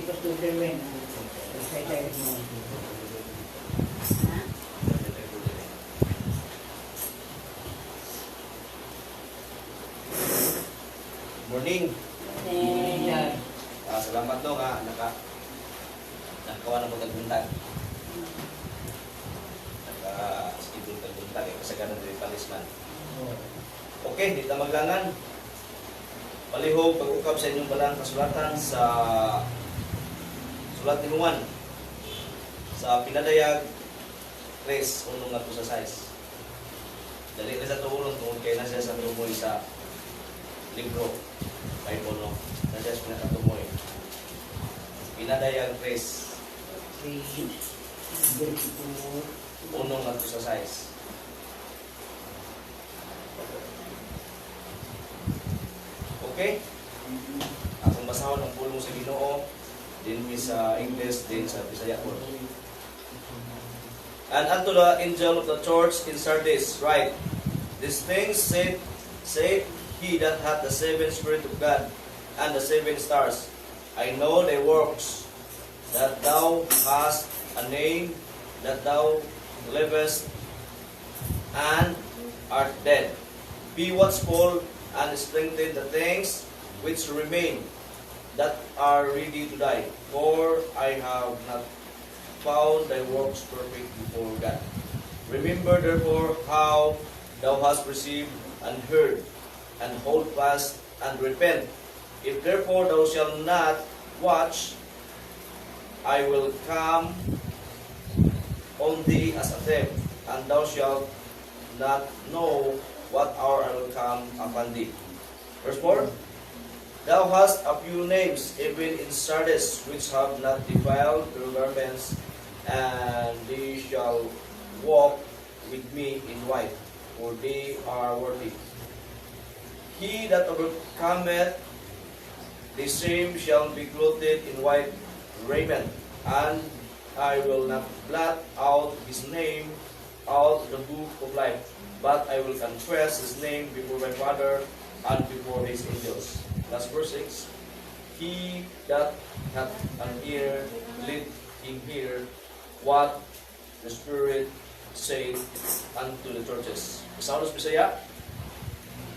Superman. Excited mo. Ha? Morning. Eh, Salamat no nga nakawa na mo tagbuntag. Naka-schedule tagbuntag kasi ganun din palisman. Okay, di ta maglangan. Palihog pag-ukap sa inyong balang kasulatan sa sulat ni Juan sa pinadayag 3 unong nga sa size. Dali na sa tuulong tungkol kay na siya sa tumoy sa libro Bible no. Na siya sa pinakatumoy. Pinadayag 3 unong nga sa size. Okay? Akong basahon ang pulong sa Ginoo, din mi sa English, din sa Bisaya po. And unto the angel of the church in Sardis, write, these things say he that hath the seven Spirit of God and the seven stars. I know thy works, that thou hast a name, that thou livest and art dead. Be watchful and strengthen the things which remain that are ready to die. For I have not found thy works perfect before God. Remember therefore how thou hast received and heard, and hold fast and repent. If therefore thou shalt not watch, I will come on thee as a thief, and thou shalt not know what hour I will come upon thee. Verse 4, thou hast a few names, even in Sardis, which have not defiled their garments, and they shall walk with me in white, for they are worthy. He that overcometh, the same shall be clothed in white raiment, and I will not blot out his name out of the book of life, but I will confess his name before my Father and before his angels. Last verse 6. He that hath an ear, let him hear what the Spirit saith unto the churches. Saulos Bisaya.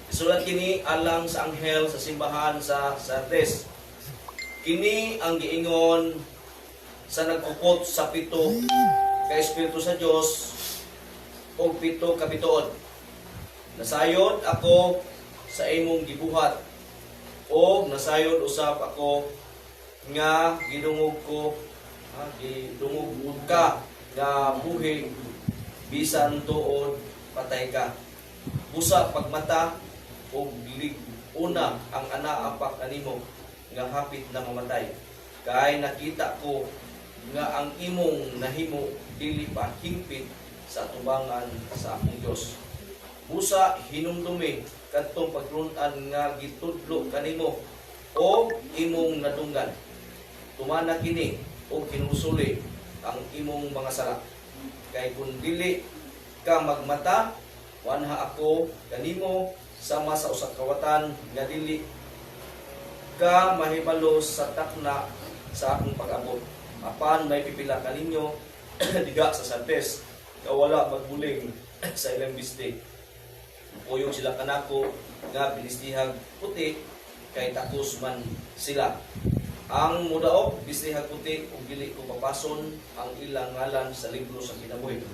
Isulat kini alang sa anghel sa simbahan sa Sardis. Kini ang giingon sa nagkukot sa 7 ka Espiritu sa Dios o 7 ka bituon. Nasayod ako sa imong gibuhat, o nasayod usab ako nga gidungog ka nga buhig bisan tuod patay ka. Busa pagmata o una ang anaapak kanimo nga hapit na mamatay. Kay nakita ko nga ang imong nahimo dili pa hingpit sa tubangan sa akong Dios. Busa hinumdumi kadtong pagruntan nga gitudlo kanimo o imong nadunggan. Tumana kini o kinusuli ang imong mga sala. Kay kung dili ka magmata, wanha ako kanimo sama sa usa ka kawatan nga dili ka mahibalo sa takna sa akong pag-abot. Apan may pipila kaninyo diga sa Sardis, kawala magbuling sa ilang biste. Puyog sila kanako nga binistihag puti, kay takos man sila. Ang mudaog binistihag puti ug dili ko papason ang ilang ngalan sa libro sa kinabuhi.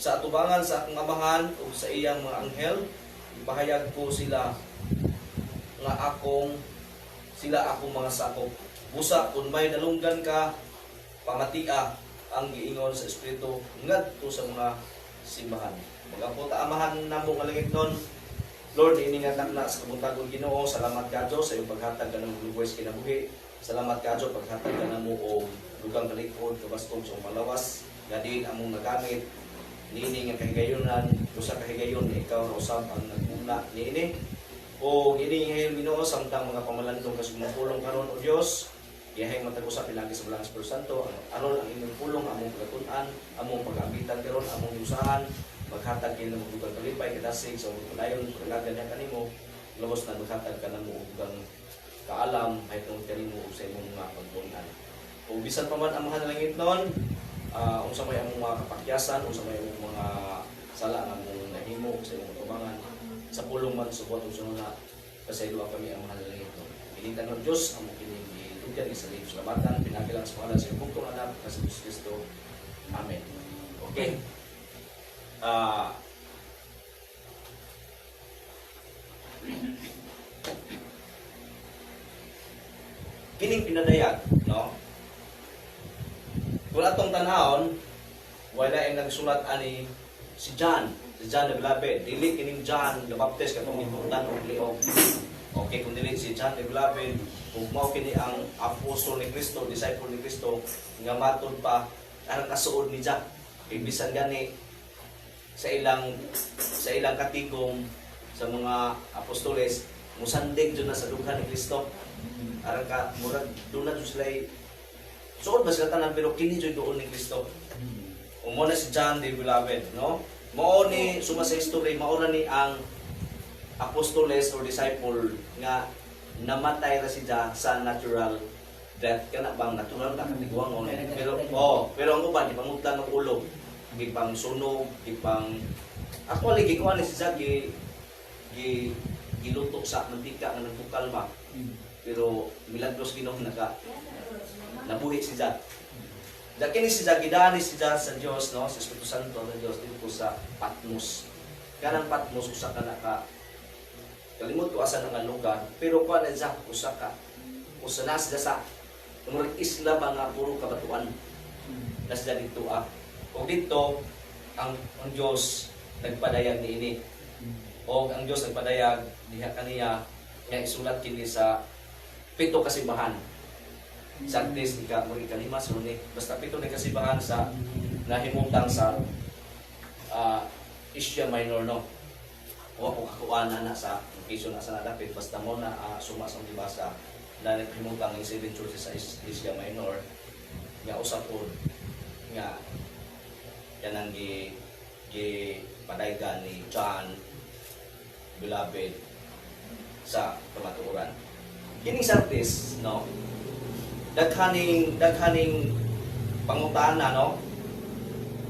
Sa atubangan sa akong amahan ug sa iyang mga anghel, ipahayag ko sila nga akong mga sakop. Busa kung may dalunggan ka, pamatia ang giingon sa Espiritu ngadto sa mga simbahan. Magapo ta amahan namo nga langit nun. Lord, iningat na sa kabuntagon Ginoo. Salamat kadto sa iyong paghatag kanang buwis kinabuhi. Salamat kadto paghatag kanamo og dugang kalikod kabastong sa malawas nga diin among nagamit. Niini nga kahigayonan, usa ka higayon ikaw ra usab ang naguna niini. O ini ngayon Ginoo samtang mga pamalandong kasumulong karon o Dios. Iyahay matag-usap lagi sa Balang Espiritu Santo, aron ang inyong pulong, among pagatunan, among pag-ambitan karon, among usahan, maghatag kayo ng magdugang kalipay, kadasig, sa mga palayon, paglagan niya kanimo, lubos na maghatag ka ng mga kaalam ay itong kanimo sa imong mga pagbunan. Kung bisan pa man ang mga nalangit noon, unsa may among mga kapakyasan, unsa may among mga sala nga mong nahimo sa imong tubangan, sa pulong man subot unsa na pasaylo kami ang mga nalangit noon. Pilitan ng Diyos ang mukining gitugyan sa libo salamatan, pinagilang sa pangalan sa iyong bugtong anak na si Jesus Cristo. Amen. Okay. Kining pinadayag, no? Kung atong tanahon, wala ang nagsulat ani si John the Beloved. Dili kining John the Baptist katong itutan og liog. Okay, kung dili si John the Beloved, kung mao kini ang apostol ni Kristo, disciple ni Kristo, nga matud pa ang kasuod ni Jack. Ibisan gani sa ilang katigom sa mga apostoles, musandig jud na sa dughan ni Kristo. Aron ka murag doon na sila suod ba sila tanan pero kini jud doon ni Kristo. Umo na si John the Beloved, no? Mao ni suma sa history, mao ni ang apostoles or disciple nga namatay ra siya sa natural death. Kana bang natural na katigwang pero ang uban ipangutlan ng ulo, gipang sunog, gipang actually gikuha ni siya giluto sa mantika nga nagtukal ba. Pero milagros Ginoo nabuhi si Jack. Kini si Jack gidani si Jack sa Dios, no, sa Espiritu Santo ng Dios dito sa Patmos. Kanang Patmos usa ka naka kalimot ko asa nga lugar, pero kuan na Jack usa na sila sa murag isla ba nga puro kabatuan. Nas dito o dito ang Dios nagpadayag niini. O ang Dios nagpadayag diha kaniya nga isulat kini sa 7 kasibahan. Saktis ika mo ikalima sunod basta 7 na kasibahan sa nahimutang sa Asia Minor, no. O kung kakuana na sa location na sa nadapit basta mo na suma sa dibasa na nahimutang ng 7 churches sa Asia Minor nga usapon nga kanang gi padaygan ni John Beloved sa kamatuoran. Kining Sardis, no, daghaning pangutana, no,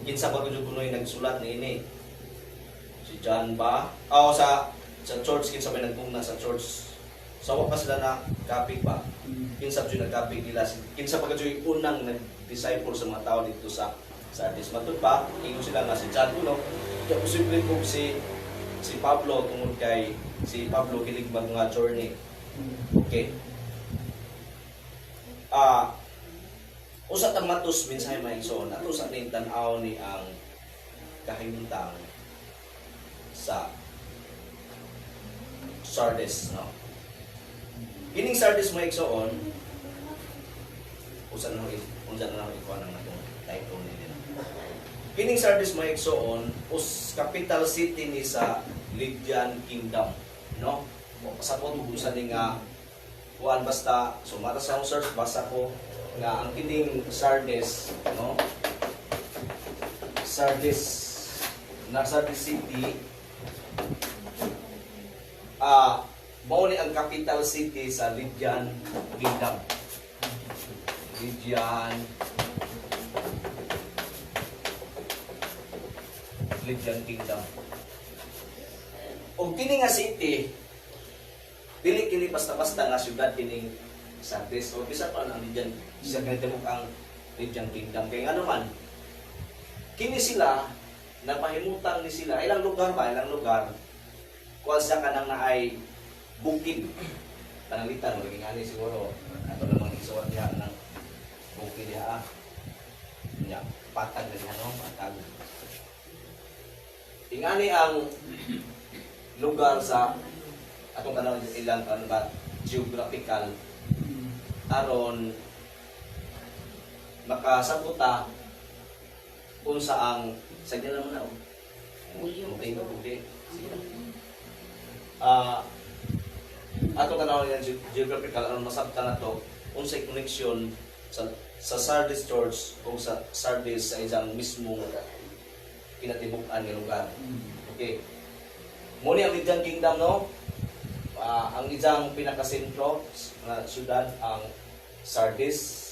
kinsa ba gud kunoy nagsulat niini si John ba sa church, kinsa may nagtungna sa church sawa pa sila na copy pa, kinsa jud nag-copy nila, kinsa pa gud unang nag-disciple sa mga tao dito sa Sardis. Matud pa ingon sila nga si John, no, kaya posible kung si Pablo tungod kay si Pablo kilig mga journey. Okay. Usa ta matus mensahe maigsoon ato sa ning tan-aw ni ang kahimtang sa Sardis, no. Kining Sardis maigsoon usa na ikuha nang atong title ni nila. Kining Sardis maigsoon capital city ni sa Lydian Kingdom, no. Sa po tubusan ni nga kuan basta sumata sa search basa ko nga ang kining Sardis, no, Sardis City mao ni ang capital city sa Lydian Kingdom. Lydian Kingdom. O kini nga city dili kini basta-basta nga syudad kining Sardis o bisa pa nang Lydian sa kanitibok ang Lydian Kingdom kay ano man kini sila napahimutang ni sila ilang lugar kuan sa kanang naay bukid pananglitan maging ani siguro ato namang isuwat niya ng bukid diha nya patag na diha, no, patag ingani ang lugar sa atong tanawin ilang ba geographical aron makasabuta kung saang sagya naman na atong tanawin yung geographical aron masabtan na to unsay connection sa Sardis Church o sa Sardis sa isang mismong kinatibuk-an nga lugar. Okay. Muna ang Lydian Kingdom, no? ang isang pinakasentro nga syudad ang Sardis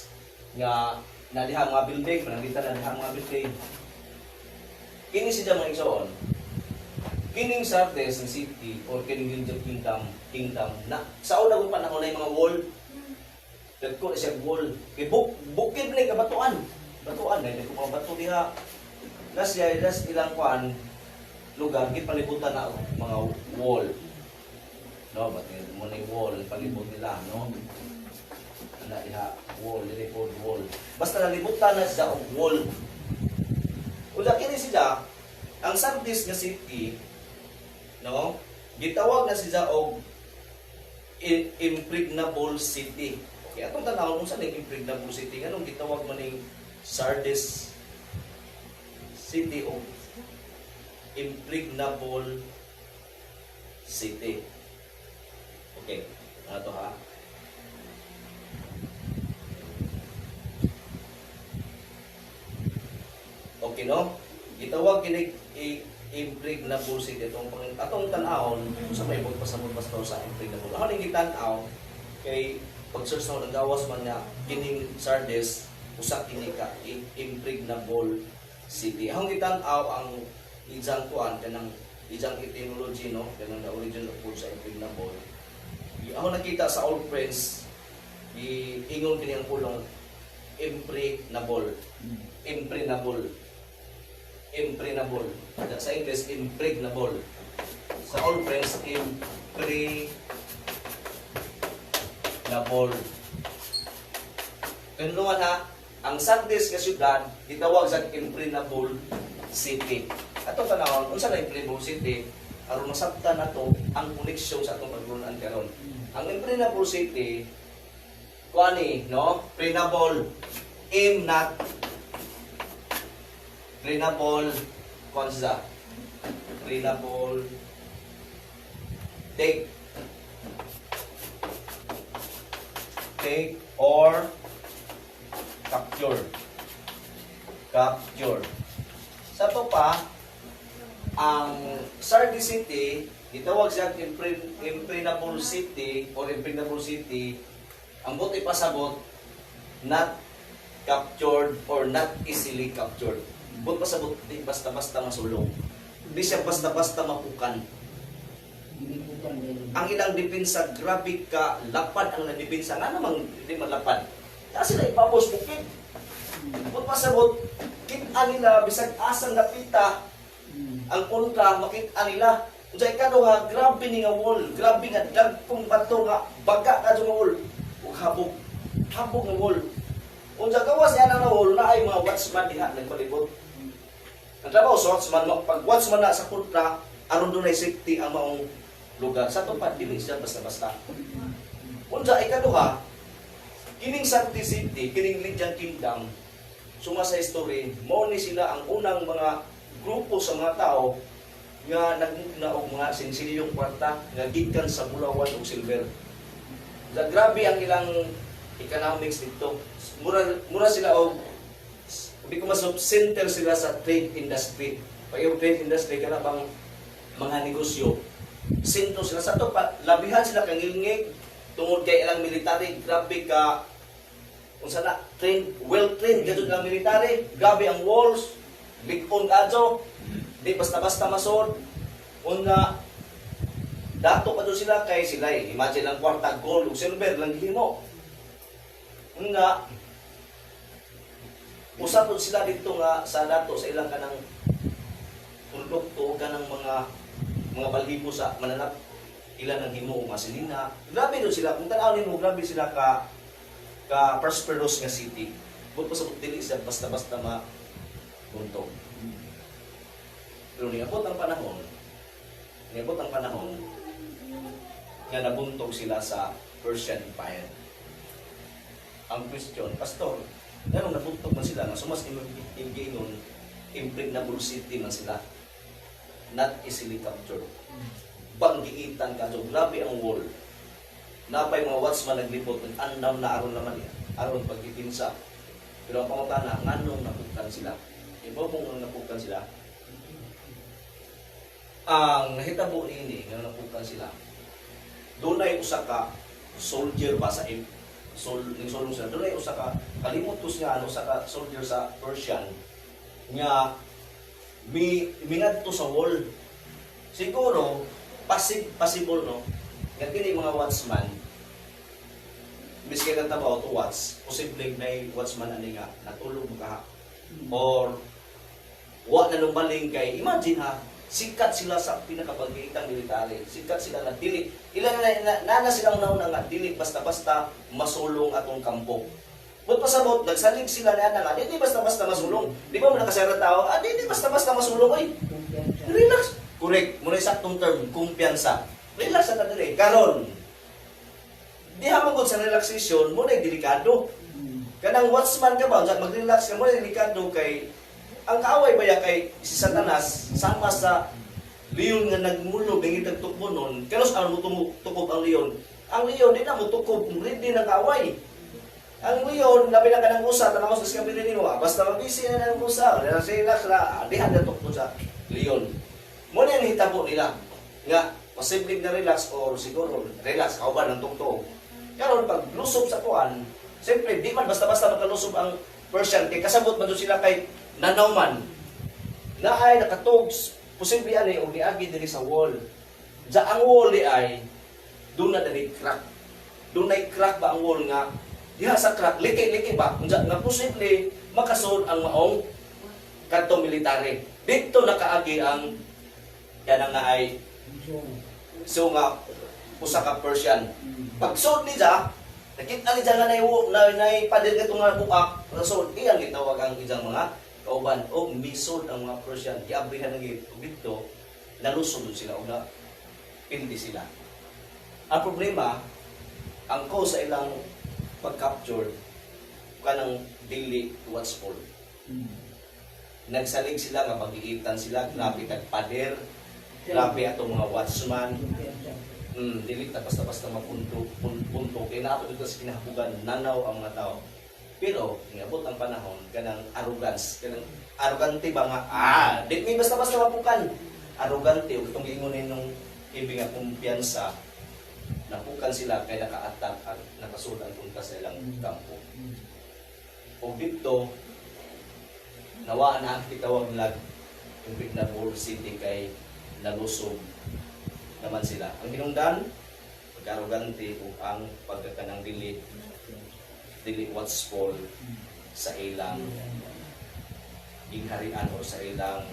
nga nadiha mga building, pananglitan na diha mga building. Kini siya mga igsoon. Kining Sardis ng city or kining kingdom na sa una kong panahon na yung mga wall. Dagko siya wall. Kay bukid ni kabatuan. Batuan na ko mga bato diha. Nas ilang kuan lugar gipalibutan na mga wall. No, but mo na yung wall palibot nila, no? Ana diha wall, dili pod wall. Basta nalibutan na sa wall. Unya kini siya ang Sardis nga city, no? Gitawag na siya og impregnable city. Okay, atong tanawon kung saan yung impregnable city, anong gitawag man ning Sardis city o impregnable city. Okay, ano to ha? Okay, no? Gitawag kinig impregnable city atong tan-awon sa may pagpasamot pastor sa impregnable. Ano ning gitan-aw kay pag-search na nagawas man nga kining Sardis usa kini ka impregnable city. Ang gitan-aw ang isang kuan kanang isang etymology, no, kanang the origin of food sa impregnable. Ako nakita sa Old Friends ingon kini ang pulong impregnable. Impregnable. Sa English, impregnable. Sa Old Friends, impregnable. Pero naman ha, ang Sardis nga syudad, gitawag sa impregnable city. Atong tanawon, unsa na impregnable city, aron masabtan nato ang koneksyon sa atong pagrunan karon. Ang impregnable city, kuani, no? Pregnable, not Pregnable, konsa. Pregnable, take or capture. Sa to pa, ang Sardis City, gitawag siya impregnable city or impregnable city, ang buti pasabot, not captured or not easily captured. But pasabot, di basta-basta masulong. Di siya basta-basta mapukan. Ang ilang depensa, grabe ka, lapad ang nadepensa. Nga namang hindi malapad. Kasi sila ipapos bukid. But pasabot, kita nila, bisag asang napita, ang kontra, makita nila. Kaya ikaduha, grabe ni nga wall, grabe nga dagkong bato nga, baga ka nga wall. Huwag habog nga wall. Kung sa gawas yan ang wall, na ay mga watchman diha, nagpalibot. Ang trabaho sa watchman, pag watchman na sa kontra, aron doon ay safety ang maong lugar. Sa tupad, dili siya basta-basta. Kung sa ikaduha, kining Sardis City, kining Lydian Kingdom, suma sa history, mo ni sila ang unang mga grupo sa mga tao nga nagmugna og mga sinsiliyong kwarta nga gikan sa bulawan ug silver. Grabe ang ilang economics dito. Mura sila og hindi ko masop center sila sa trade industry. Pag yung trade industry kana bang mga negosyo. Sento sila sa to pa labihan sila kangilngig tungod kay ilang military, grabe ka unsa na trained, well trained gadto ang military, grabe ang walls, big on adto, di basta-basta masod. Una dato pa sila kay sila imagine lang kwarta gold ug silver lang gihimo. Una usap sila dito nga sa dato sa ilang kanang produkto kanang mga balhibo sa mananap ilan ang himo masilina. Grabe do sila kung tan-aw nimo, grabe sila ka prosperous nga city. Bud pa sa dili sa basta-basta buntog. Pero niabot ang panahon nga nabuntog sila sa Persian Empire. Ang question, pastor, ganun nabuntog man sila, nga sumas inginon, impregnable city man sila, not easily captured. Banggiitan ka, so grabe ang wall. Napay mga watchman naglipot, nag-andam na aron naman yan, aron pagkikinsa. Pero ang pangutana, nganong napukan sila? Iba mong napukan sila? Ang nahitabo ini, nga napukan sila, doon ay usa ka soldier ba sa ning sulong sila, doon ay usa ka kalimot ko siya usa ka soldier sa Persian nga mingadto sa wall. Siguro possible no nga kini mga watchman miski lang tabaw to watch, posibleng may watchman ani nga natulog makaha or wa na lumbaling kay imagine ha, sikat sila sa pinakabagitang military, sikat sila na dili ilan na silang nauna nga dili basta-basta masulong atong kampo. But pasabot nagsalig sila na nga di basta-basta masulong, di ba mo nakasara tao di basta-basta masulong oy, relax, correct mo na saktong term, kumpiyansa, relax na dili karon di hamagod sa relaxation mo na delikado. Kanang watchman ka ba mag-relax ka mo na delikado kay ang kaaway baya kay si Satanas sama sa leon nga nagmulog ng itagtukbo nun, kanos ang tukob ang leon? Ang leon di na mo tukob, ready ng kaaway. Ang leon, labi na ka ng usa, tanawos sa kabili nino, basta mabisi na ng usa, relax na, dihan na tukbo sa leon. Muna yung hitabo nila, nga, posibleng na relax or siguro, relax, kauban ng tukto. Karon pag lusob sa kuan, siyempre, di man basta-basta makalusob ang Persian, kay kasabot man doon sila kay nanawman na ay nakatog posible ani og niagi diri sa wall. Sa ang wall ay doon na dali crack. Doon na crack ba ang wall nga diha sa crack liki-liki ba unsa nga posible makasud ang maong kadto military. Dito nakaagi ang kanang nga ay so nga usa ka Persian. Pagsud ni siya nakita ni siya nga nay pader nga nga buak so iyang gitawag ang isang mga kauban o misod ang mga Persian giabrihan ng dito nalusod sila o na pindi sila. Ang problema ang cause sa ilang pag-capture kanang daily watchful. Nagsalig sila nga magigitan sila grabe kag pader grabe atong mga watchman dili ta basta-basta mapunto kay nato dito sa kinahabugan nanaw ang mga tao. Pero, ngabot ang panahon, kanang arrogante ba nga, di may basta-basta mapukan. Arrogante, o itong giingunin nung ibig nga kumpiyansa, napukan sila kaya naka-attack at nakasudan punta sa ilang kampo. O dito, nawaan na ang kitawag nila yung big na World City kay nalusog naman sila. Ang hinungdan, pag-arrogante o ang pagkakanang dili watchful sa ilang ingharian o sa ilang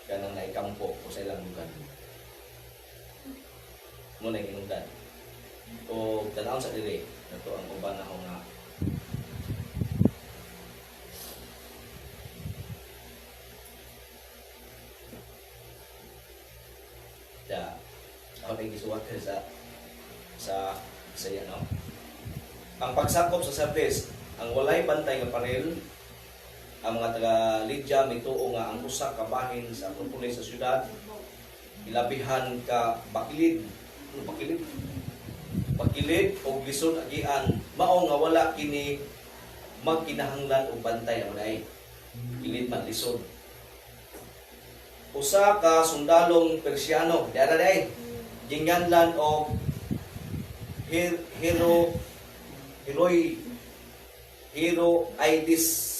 kanang naikampo o sa ilang lugar. Muna yung inungdan. O tanawang sa dili, ito ang uban na ako nga ako nagisuwat sa yan, no? Ang pagsakop sa Sardes, ang walay bantay nga panel, ang mga taga Lydia mituo nga ang usa ka bahin sa Acropolis sa syudad, ilabihan ka bakilid o lisod agian, mao nga wala kini magkinahanglan og bantay ang ay kilid man lisod. Usa ka sundalong Persiano, diara day, ginganlan og Hyroides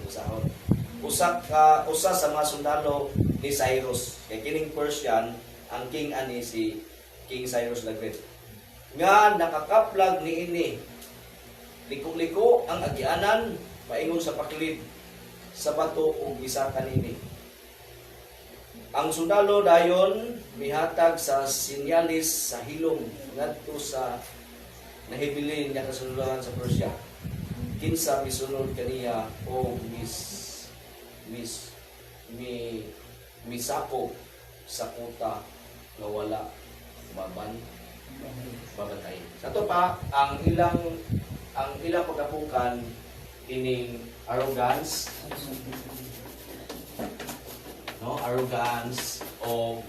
usahon. Usa sa mga sundalo ni Cyrus. Kay kining Persian, ang king ani si King Cyrus the Great. Nga nakakaplag niini. Liko-liko ang agianan paingon sa pakilid sa bato ug bisaka niini. Ang sundalo dayon mihatag sa sinyalis sa hilom ngadto sa nahibilin nga kasundalohan sa Persia. Kinsa misunod kaniya o misako sa kuta nga wala mabatay. Sa to pa ang ilang pagapukan ining arrogance, no, arrogance o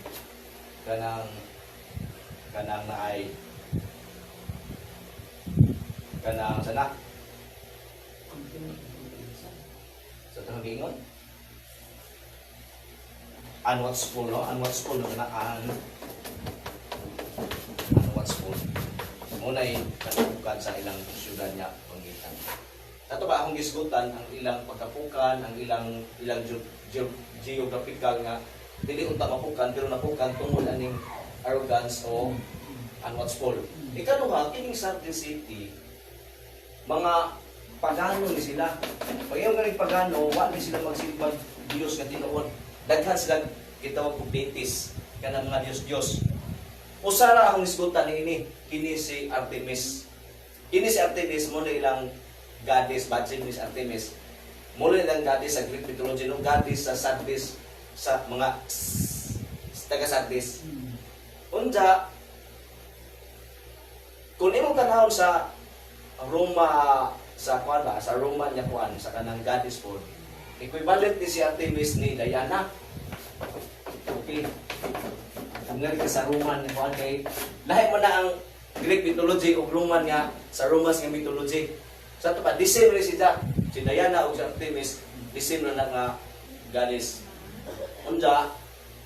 kanang naay kanang sana sa tanong gingon unwatchful, no? Unwatchful na unwatchful. Muna'y katapukan sa ilang syudad niya pangitan. Ato ba akong gisgutan ang ilang pagkapukan, ang ilang geographical nga dili unta mapukan pero napukan tungod aning arrogance o unwatchful. Ikaduha, kining Sardis City, mga pagano ni sila. Pag yung galing pagano, wala sila magsigbag Diyos nga tinuod. Daghan sila gitawag kong deities, kanang mga Diyos-Diyos. Usara akong isgutan ni kini si Artemis. Kini si Artemis mo na ilang goddess, badging ni si Artemis. Mula ilang goddess sa Greek mythology, no? Goddess sa Sardis, sa mga taga-Sardis. Unja, kung imong tanawon sa Roma, sa kuan ba, sa Roma niya kuan, sa kanang goddess po, equivalent ni si Artemis ni Diana. Okay. Ang nga sa Roman ni kuan kay lahi man na ang Greek mythology o Roman nga sa Romans nga mythology. Sa to pa disem rin si Diana o si Artemis, disem na nga goddess. Unja,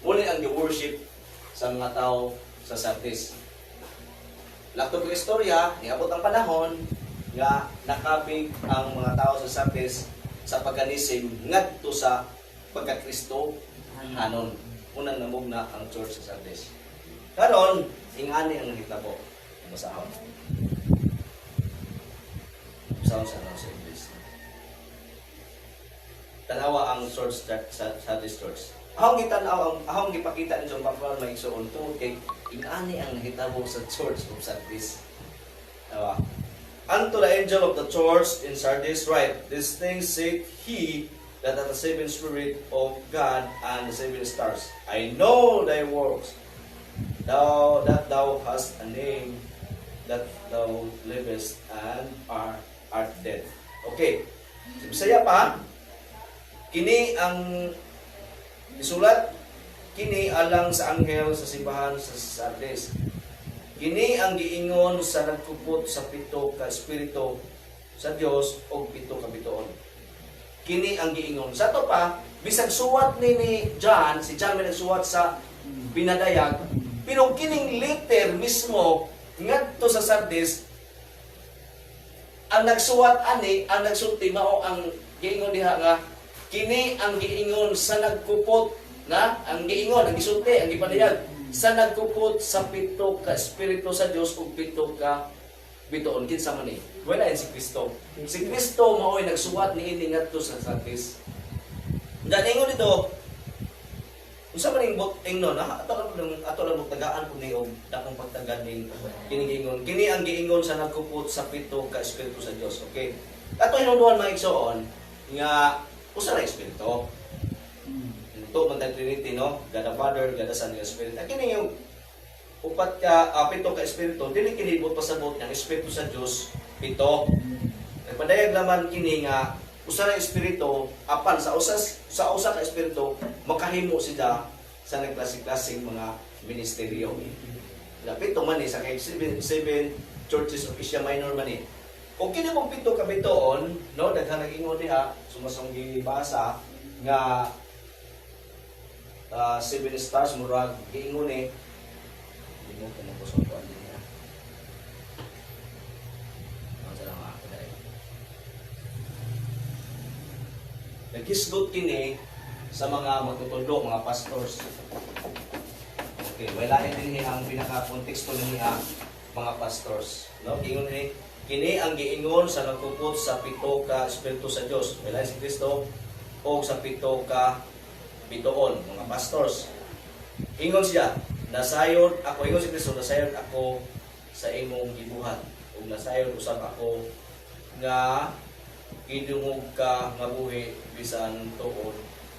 muli ang worship sa mga tao sa Sardis. Laktog ng istorya, niabot ang panahon nga nakabig ang mga tao sa Sardis sa paganism ngadto sa pagka-Kristo hanon. Unang namugna ang church sa Sardis. Karon, ingani ang hitabo. Masahon. Masahon sa English. Tanawa ang church sa Sardis church. Ahong gitanaw, ahong gipakita ni John Baptista may igsoon tungod kay ingani ang nahitabo sa church of Sardis. Tawa. Unto the angel of the church in Sardis write, these things saith he that hath the seven spirit of God and the seven stars. I know thy works, that thou hast a name, that thou livest and art dead. Okay. Bisaya pa, kini ang isulat, kini alang sa anghel sa simbahan sa Sardis. Kini ang giingon sa nagkupot sa pito ka espiritu sa Dios o pito ka bituon. Kini ang giingon. Sa to pa, bisag suwat ni John, si John may nagsuwat sa pinadayag, pero kining letter mismo ngadto sa Sardis, ang nagsuwat ani, ang nagsulti mao ang giingon diha nga kini ang giingon sa nagkupot na ang giingon, ang gisulti, ang gipadayag sa nagkupot sa pito ka espiritu sa Dios ug pito ka bituon. Kinsa man ni? Wala yan si Kristo. Si Kristo mao'y nagsuwat ni ini ngadto sa Sardis. Daningon dito, unsa man ning ingnon, ato lang tagaan ko ni og dakong pagtagad ning kini kini ang giingon sa nagkupot sa pito ka espiritu sa Dios. Okay. Ato hinungduhan maigsoon nga usa ra espiritu. Ito man Trinity, no? God the Father, God the Son, God the Spirit. Kini yung upat ka, pito ka espiritu, dili kinibot pasabot ng espiritu sa Dios pito. Nagpadayag naman kini nga usa ra espiritu apan sa usa ka espiritu makahimo sila sa nagklase-klaseng mga ministeryo. Pito man ni sa kay seven churches of Asia Minor man ni. Kung kini mong pito ka bituon, no, daghang nag-ingon diha sumasong gibasa nga seven stars murag giingon ni mo kanang kusog ko niya. Ang salamat ako dai. Naghisgot kini sa mga magtutudlo, mga pastors. Okay, wala din ang pinaka-konteksto niya mga pastors. No, giingon ni kini ang giingon sa nagkupot sa pito ka espiritu sa Dios. Wala si Kristo o sa pito ka bituon, mga pastors. Ingon siya, nasayod ako, ingon si Kristo, nasayod ako sa imong gibuhat. Ug nasayod usab ako nga gidungog ka nga buhi bisan tuod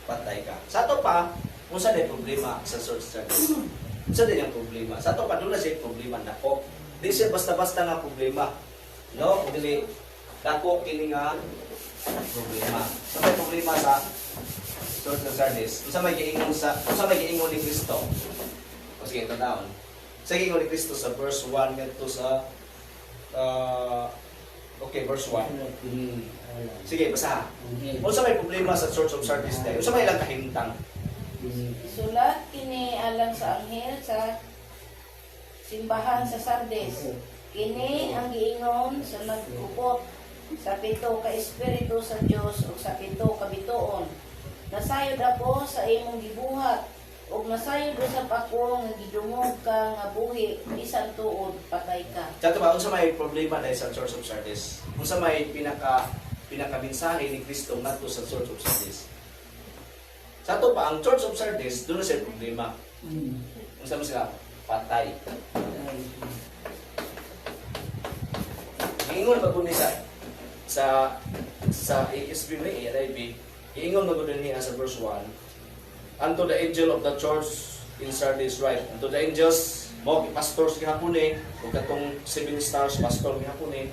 patay ka. Sa to pa, unsa day problema sa church service? Unsa day ang problema? Sa to pa dula siya problema nako. Di siya basta-basta nga problema. No, dili dako kini nga problema. Sa may problema sa church ng Sardis. Unsa may giingon ni Kristo? O sige, tandaan. Sa giingon ni Kristo sa verse 1 ngadto sa okay, verse 1. Sige, basa. Unsa may problema sa Church of Sardis day? Unsa may ilang kahimtang? Isulat kini alang sa anghel sa simbahan sa Sardes. Kini ang giingon sa nagkupot sa pito ka espiritu sa Dios ug sa pito ka bituon. Nasayod ako sa imong gibuhat ug nasayod sa pako nga gidungog ka nga buhi bisan tuod patay ka. Kato ba, unsa may problema dahil sa Church of Sardis? Unsa may pinaka-mensahe ni Kristo ngadto sa Church of Sardis? Sa ato pa, ang Church of Sardis, doon na siya problema. Unsa mo sila? Patay. Ingon ba kundi sa ESV may ARIV, ingon ba kundi niya sa verse 1, unto the angel of the church in Sardis write, unto the angels, mo pastors gihapon ug katong 7 stars pastor gihapon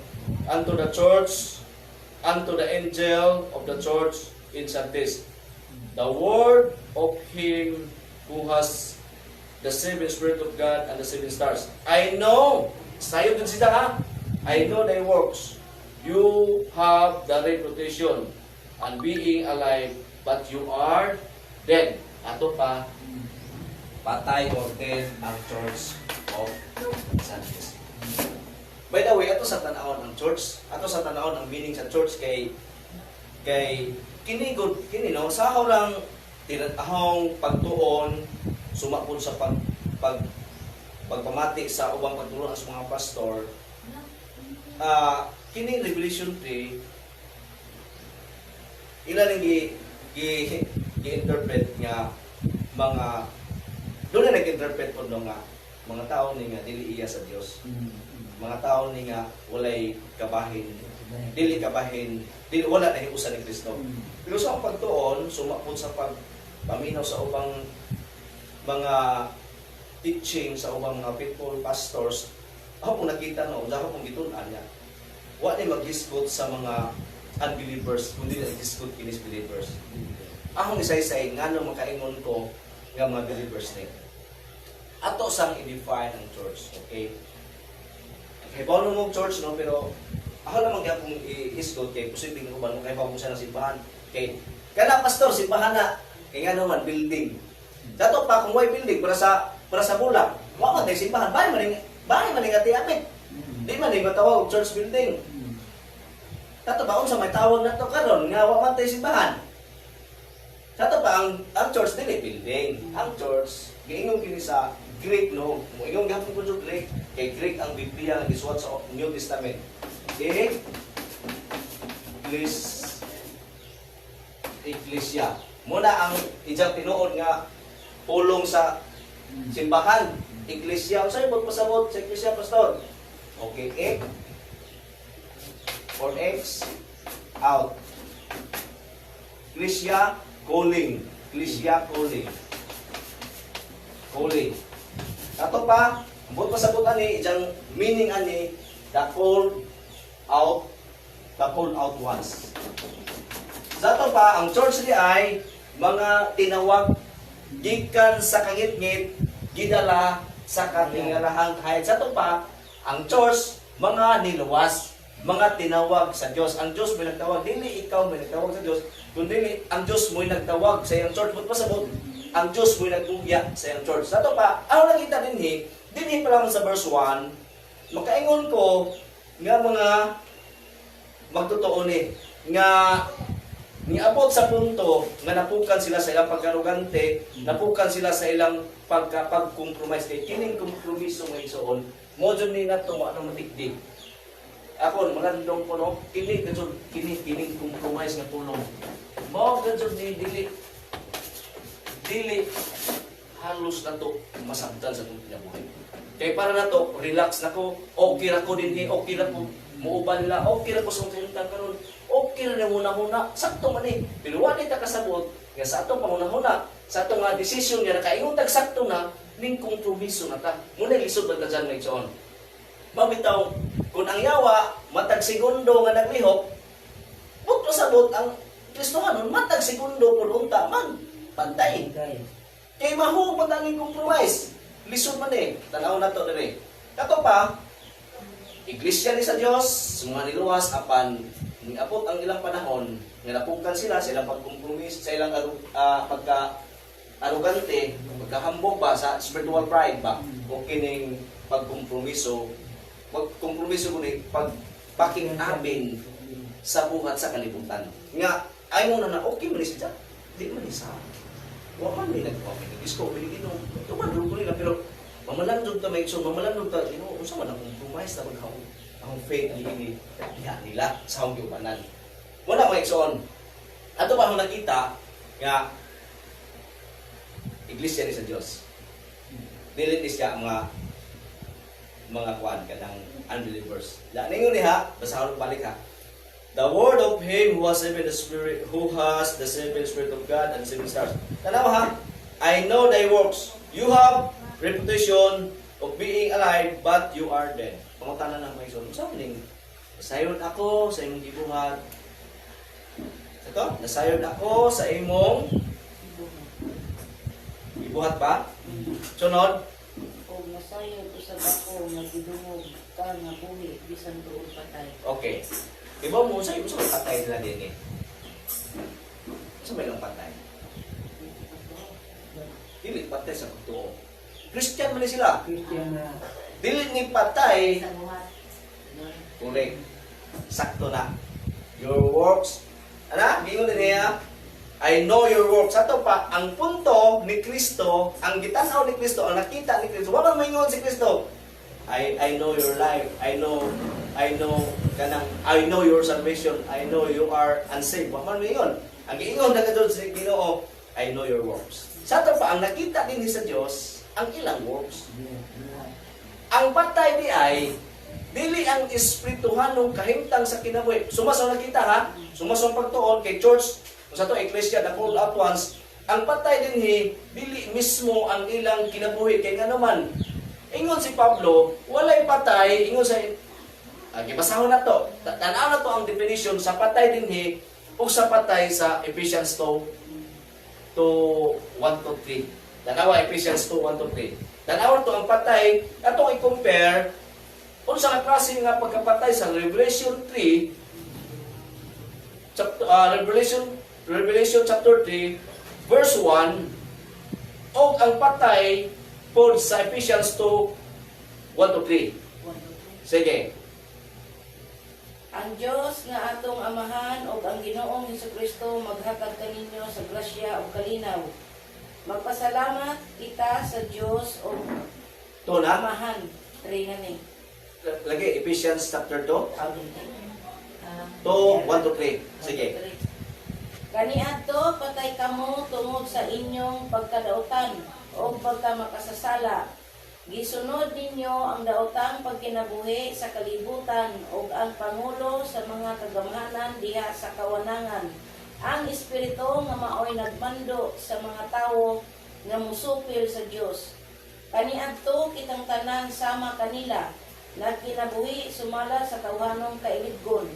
unto the church, unto the angel of the church in Sardis, the word of him who has the 7 Spirit of God and the 7 stars. I know, sayo din sila ha, I know thy works. You have the reputation and being alive, but you are dead. Ato pa, patay or dead ang Church of Sardis. By the way, ato sa tanawon ang church, ato sa tanawon ang meaning sa church kay kini good, kini no, sa lang tinatahong pagtuon sumapod sa pagpamati sa ubang pagtulong sa mga pastor. Kini Revelation 3 ilan gi-interpret nga mga doon na nag-interpret po nga mga tao ni nga dili iya sa Dios, mga tao ni nga walay kabahin, dili wala na hiusa ni Kristo. Pero sa pagtuon sumapod sa pagpaminaw sa ubang mga teaching sa ubang mga people pastors, ako po nakita no, ako pong gitun-an niya. Wa ni mag-discuss sa mga unbelievers, kundi nag-discuss kinis believers. Akong isaysay nga nung makaingon ko nga mga believers ni. Ato sang i-define ang church, okay? Kaya pa mo church, no? Pero ako naman kaya kung i-discuss kay posibleng ko ba nung kaya pa mo siya ng simbahan. Okay? Kaya pastor, simbahan na. Kaya nga naman, building. Dato pa kung may building para sa bulang, wa man tay simbahan, bahay maning ati amin. Di man ni matawag church building. Dato pa unsa may tawag nato karon nga wa man tay simbahan. Dato pa ang church dili building. Ang church giingon kini sa Greek no. Moingon gyapon ko sa Greek, kay Greek ang Biblia nga gisulat sa New Testament. Okay? Ecclesia. Muna ang ijang tinuod nga pulong sa simbahan, Ecclesia. Unsay magpasabot sa Ecclesia, pastor? Okay, ek or X out. Ecclesia calling. Ecclesia calling. Calling. Ato pa, ambot pasabot ani ijang meaning ani the called out ones. Zato pa ang church ni ay mga tinawag gikan sa kangit-ngit gidala sa katingalahang kahit. Zato pa ang church mga niluwas, mga tinawag sa Dios. Ang Dios mo nagtawag, dili ikaw mo nagtawag sa Dios, kundi ang Dios mo nagtawag sa iyang church. But pasabot ang Dios mo nagugya sa iyang church. Zato pa ang nakita dinhi pa lang sa verse 1 makaingon ko nga mga magtotoo ni nga niabot sa punto nga napukan sila sa ilang pagkarugante, napukan sila sa ilang pagkompromise kay kining kompromiso nga igsoon mo jud ni nato wa nang matikdik. Ako magandong ko no kining compromise nga tulong mo gud ni dili halos nato masabtan sa tong kinabuhi. Kay para nato relax nako, okay ra ko dinhi, okay ra ko muuban nila, okay ra ko sa tuntan karon, okay ra muna sakto man ni. Pero wala ta kasabot nga sa atong pangunahuna, sa atong nga desisyon nga nakaingon tag sakto na ning kompromiso na ta. Muna lisod ba ta dyan nga igsoon. Mabitaw kung ang yawa matag segundo nga naglihok, but pasabot ang Kristohanon matag segundo pud unta man pantay. Kay mahug man ang compromise. Lisod man tanaw nato diri. Kato pa Iglesia ni sa Dios, mga niluwas apan niabot ang ilang panahon nga napukan sila sa ilang pagkompromis, sa ilang arugante, pagkahambog ba sa spiritual pride ba? O kining pagkompromiso, pagkompromiso ko ni pagpaking amin sa buhat sa kalibutan. Nga, ay mo na okay man siya. Di man isa. Wa man may nag-disco, binigino. Ito man, rugo nila, pero mamalandog ta may so mamalandog ta, unsa man ang compromise na maghawog ang faith ni nila sa hong giubanan. Muna mga igsoon, ato pa akong nakita nga iglesia ni sa Dios. Dili ni siya mga kuan kanang unbelievers. La ningon ni ha, basahon balik ha. The word of him who has the spirit, who has the seven spirit of God and seven stars. Tanaw ha, I know thy works. You have reputation of being alive, but you are dead. Pangutanan ng mga igsoon. Sa ning nasayod ako sa imong gibuhat. Ito, nasayod ako sa imong gibuhat ba? Sunod. O nasayo ko sa bako nga gidungog ka nga buhi bisan tuod patay. Okay. Iba mo sa patay nila din eh. Sa may lang patay. Dili patay sa pagtuo. Christian man sila. Christian na. Dili ni patay. Sa buhat. Correct. Sakto na. Your works. Ana, gingon din niya. I know your works. Ato pa, ang punto ni Kristo, ang gitanaw ni Kristo, ang nakita ni Kristo. Wala maingon si Kristo. I know your life. I know your salvation. I know you are unsaved. Wa man maingon. Ang giingon na kadto sa Ginoo, I know your works. Sa ato pa, ang nakita din sa Dios, ang ilang works. Ang patay di ay dili ang espirituhanong kahimtang sa kinabuhi. Sumason nakita ha? Sumason pagtuon kay church sa to iglesia na called out once. Ang patay dinhi dili mismo ang ilang kinabuhi kay nganoman. Ingon si Pablo, walay patay, ingon sa gibasahon na to. Tan-aw na to ang definition sa patay dinhi ug sa patay sa Ephesians 2 to 1 to 3. Tanawa Ephesians 2, 1 to 3. Tanawa to ang patay, atong i-compare kung sa klase nga pagkapatay sa Revelation 3, Revelation chapter 3, verse 1, o ang patay po sa Ephesians 2, 1 to 3. Sige. Ang Dios nga atong amahan ug ang Ginoong Hesukristo maghatag kaninyo sa grasya ug kalinaw. Magpasalamat kita sa Dios ug To na? amahan. Three na ni. Lagi, Ephesians chapter 2, to 1 to 3. Sige. Kaniadto patay kamo tungod sa inyong pagkadautan o pagkamakasasala. Gisunod ninyo ang daotang pagkinabuhi sa kalibutan ug ang pangulo sa mga kagamhanan diha sa kawanangan. Ang espiritu nga maoy nagmando sa mga tawo nga musupil sa Dios. Kaniadto kitang tanan sama kanila nagkinabuhi sumala sa tawhanong kailidgon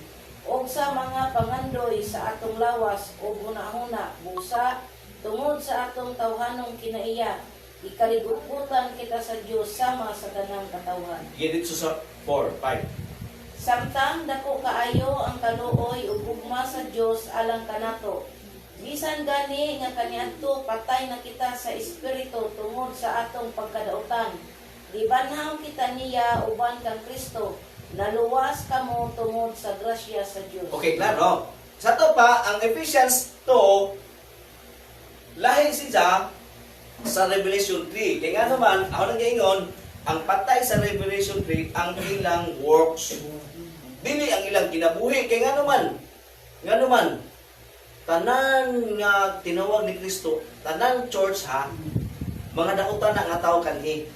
ug sa mga pangandoy sa atong lawas o hunahuna busa tungod sa atong tawhanong kinaiya. Ikaliguputan kita sa Dios sama sa tanang katawhan. Dito sa 4, 5. Samtang dako kaayo ang kaluoy ug ugma sa Dios alang kanato. Bisan gani nga kaniadto patay na kita sa espiritu tungod sa atong pagkadautan. Libanhaw kita niya uban kang Kristo. Naluwas kamo tungod sa grasya sa Dios. Okay, klaro. Sa to pa, ang Ephesians 2, lahi siya sa Revelation 3. Kaya nga naman, ako nang gaingon, ang patay sa Revelation 3, ang ilang works. Dili ang ilang kinabuhi. Kaya nga naman, tanan nga tinawag ni Kristo, tanan church ha, mga dautan na nga tao kanhi.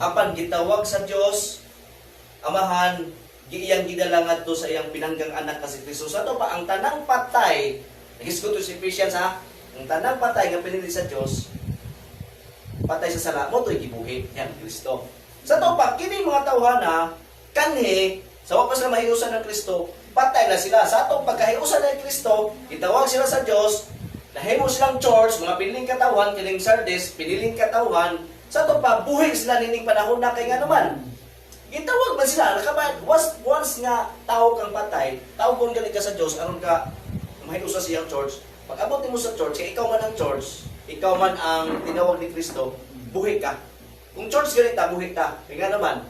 Apan gitawag sa Dios, Amahan, iyang gidalangat to sa iyang pinanggang anak kasi Kristo. Sa to pa, ang tanang patay, nagisgo to si Ephesians ha, ang tanang patay nga pinili sa Dios, patay sa sala mo to'y gibuhi yan Kristo. Sa to pa, kini mga tawhana kanhi sa wapas na mahiusan ng Kristo, patay na sila. Sa atong pagkahiusan ng Kristo, itawag sila sa Dios, nahimo silang church, mga piniling katawan, kining Sardis, piniling katawan. Sa to pa, buhi sila nining panahon na kay nga naman. Gitawag man sila, nakabayad, once nga tao kang patay, tao kung galing ka sa Dios, aron ka mahiusan siyang church. Pag abot mo sa church, kaya ikaw man ang church, ikaw man ang tinawag ni Kristo, buhi ka. Kung church ganita, buhi ka. Kaya naman,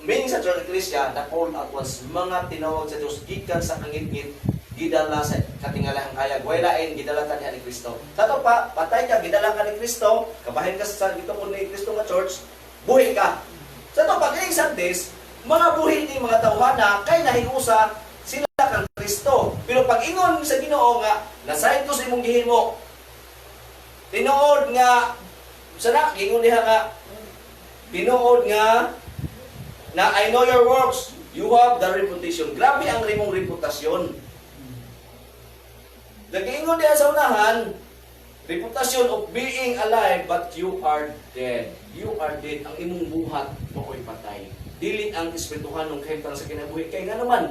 meaning sa church ni Kristo, the call out was mga tinawag sa Diyos, gikan sa kangit-ngit, gidala sa katingalahang kayag. Wailain, gidala ka niya ni Kristo. Sa ito pa, patay ka, gidala ka ni Kristo, kabahin ka sa dito ko ni Kristo nga church, buhi ka. Sa ito, pag ining Sundays, mga buhi ni mga tawhana, kay nahiusa, sila kang Kristo. Pero pag ingon sa Ginoo nga, nasayad ko sa imong gihimo, tinuod nga, sana, ingon niya nga, tinuod nga, na I know your works, you have the reputation. Grabe ang rimong reputasyon. Nag-iingon niya sa unahan, reputation of being alive, but you are dead. You are dead. Ang imong buhat, mako'y patay. Dili ang espirituhanon kahit sa kinabuhi. Kaya nga naman,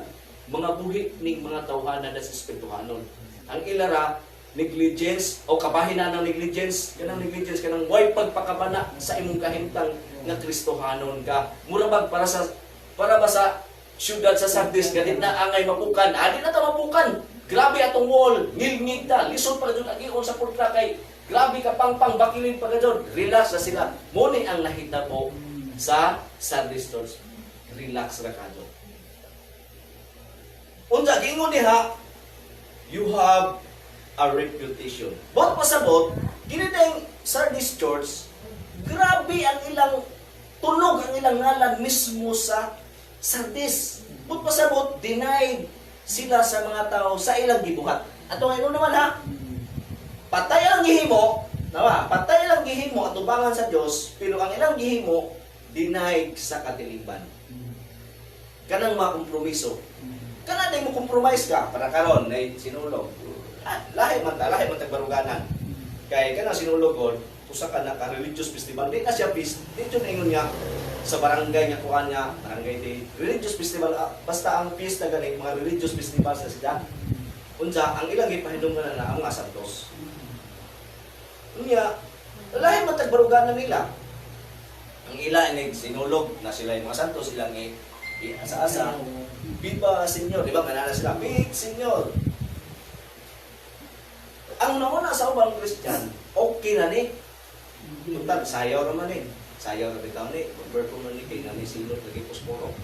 mga buhi ning mga tawhanan na sa espirituhanon. Ang ilara, negligence o kabahinan ng negligence, kanang negligence, kanang way pagpakabana sa imong kahimtang nga Kristohanon ka. Murabag para ba sa syudad sa Sardis, ganit na angay mapukan. Di na ta mapukan. Grabe atong wall, ngilngita, lisod pa doon agion sa pultra kay grabe ka pang bakilin pa doon. Relax na sila. Muni ang nahitabo sa Sardis Church. Relax ra ka doon. Unsa gingon diha, you have a reputation. Bot pasabot, giniteng Sardis Church, grabe ang ilang tunog, ang ilang ngalan mismo sa Sardis. Bot pasabot, denied sila sa mga tao sa ilang gibuhat. Ato ngayon naman ha, patay ang gihimo, nawa, patay lang gihimo at tubangan sa Dios, pero ang ilang gihimo denied sa katiliban. Kanang mga kompromiso. Kana day mo compromise ka para karon nay sinulog. Lahi man tagbaruganan. Kay kana sinulog god, usa ka na ka religious festival. Di na siya feast. Dito na ingon niya sa barangay niya kuan niya, barangay day religious festival. Basta ang feast na gani mga religious festival sa sila. Unsa ang ilang gipahinungdan na ang mga santos. Unya, lahi man tagbaruganan nila. Ang ila ni sinulog na sila yung mga santos ilang asa-asa. Viva Senyor, di ba? Kanana sila, Big Senyor. Ang nauna sa ubang Christian, okay na ni. Tuntag, sayaw naman eh. Sayaw na bitaw ni. Pagberto na ni, kay nani silot, lagi puspuro.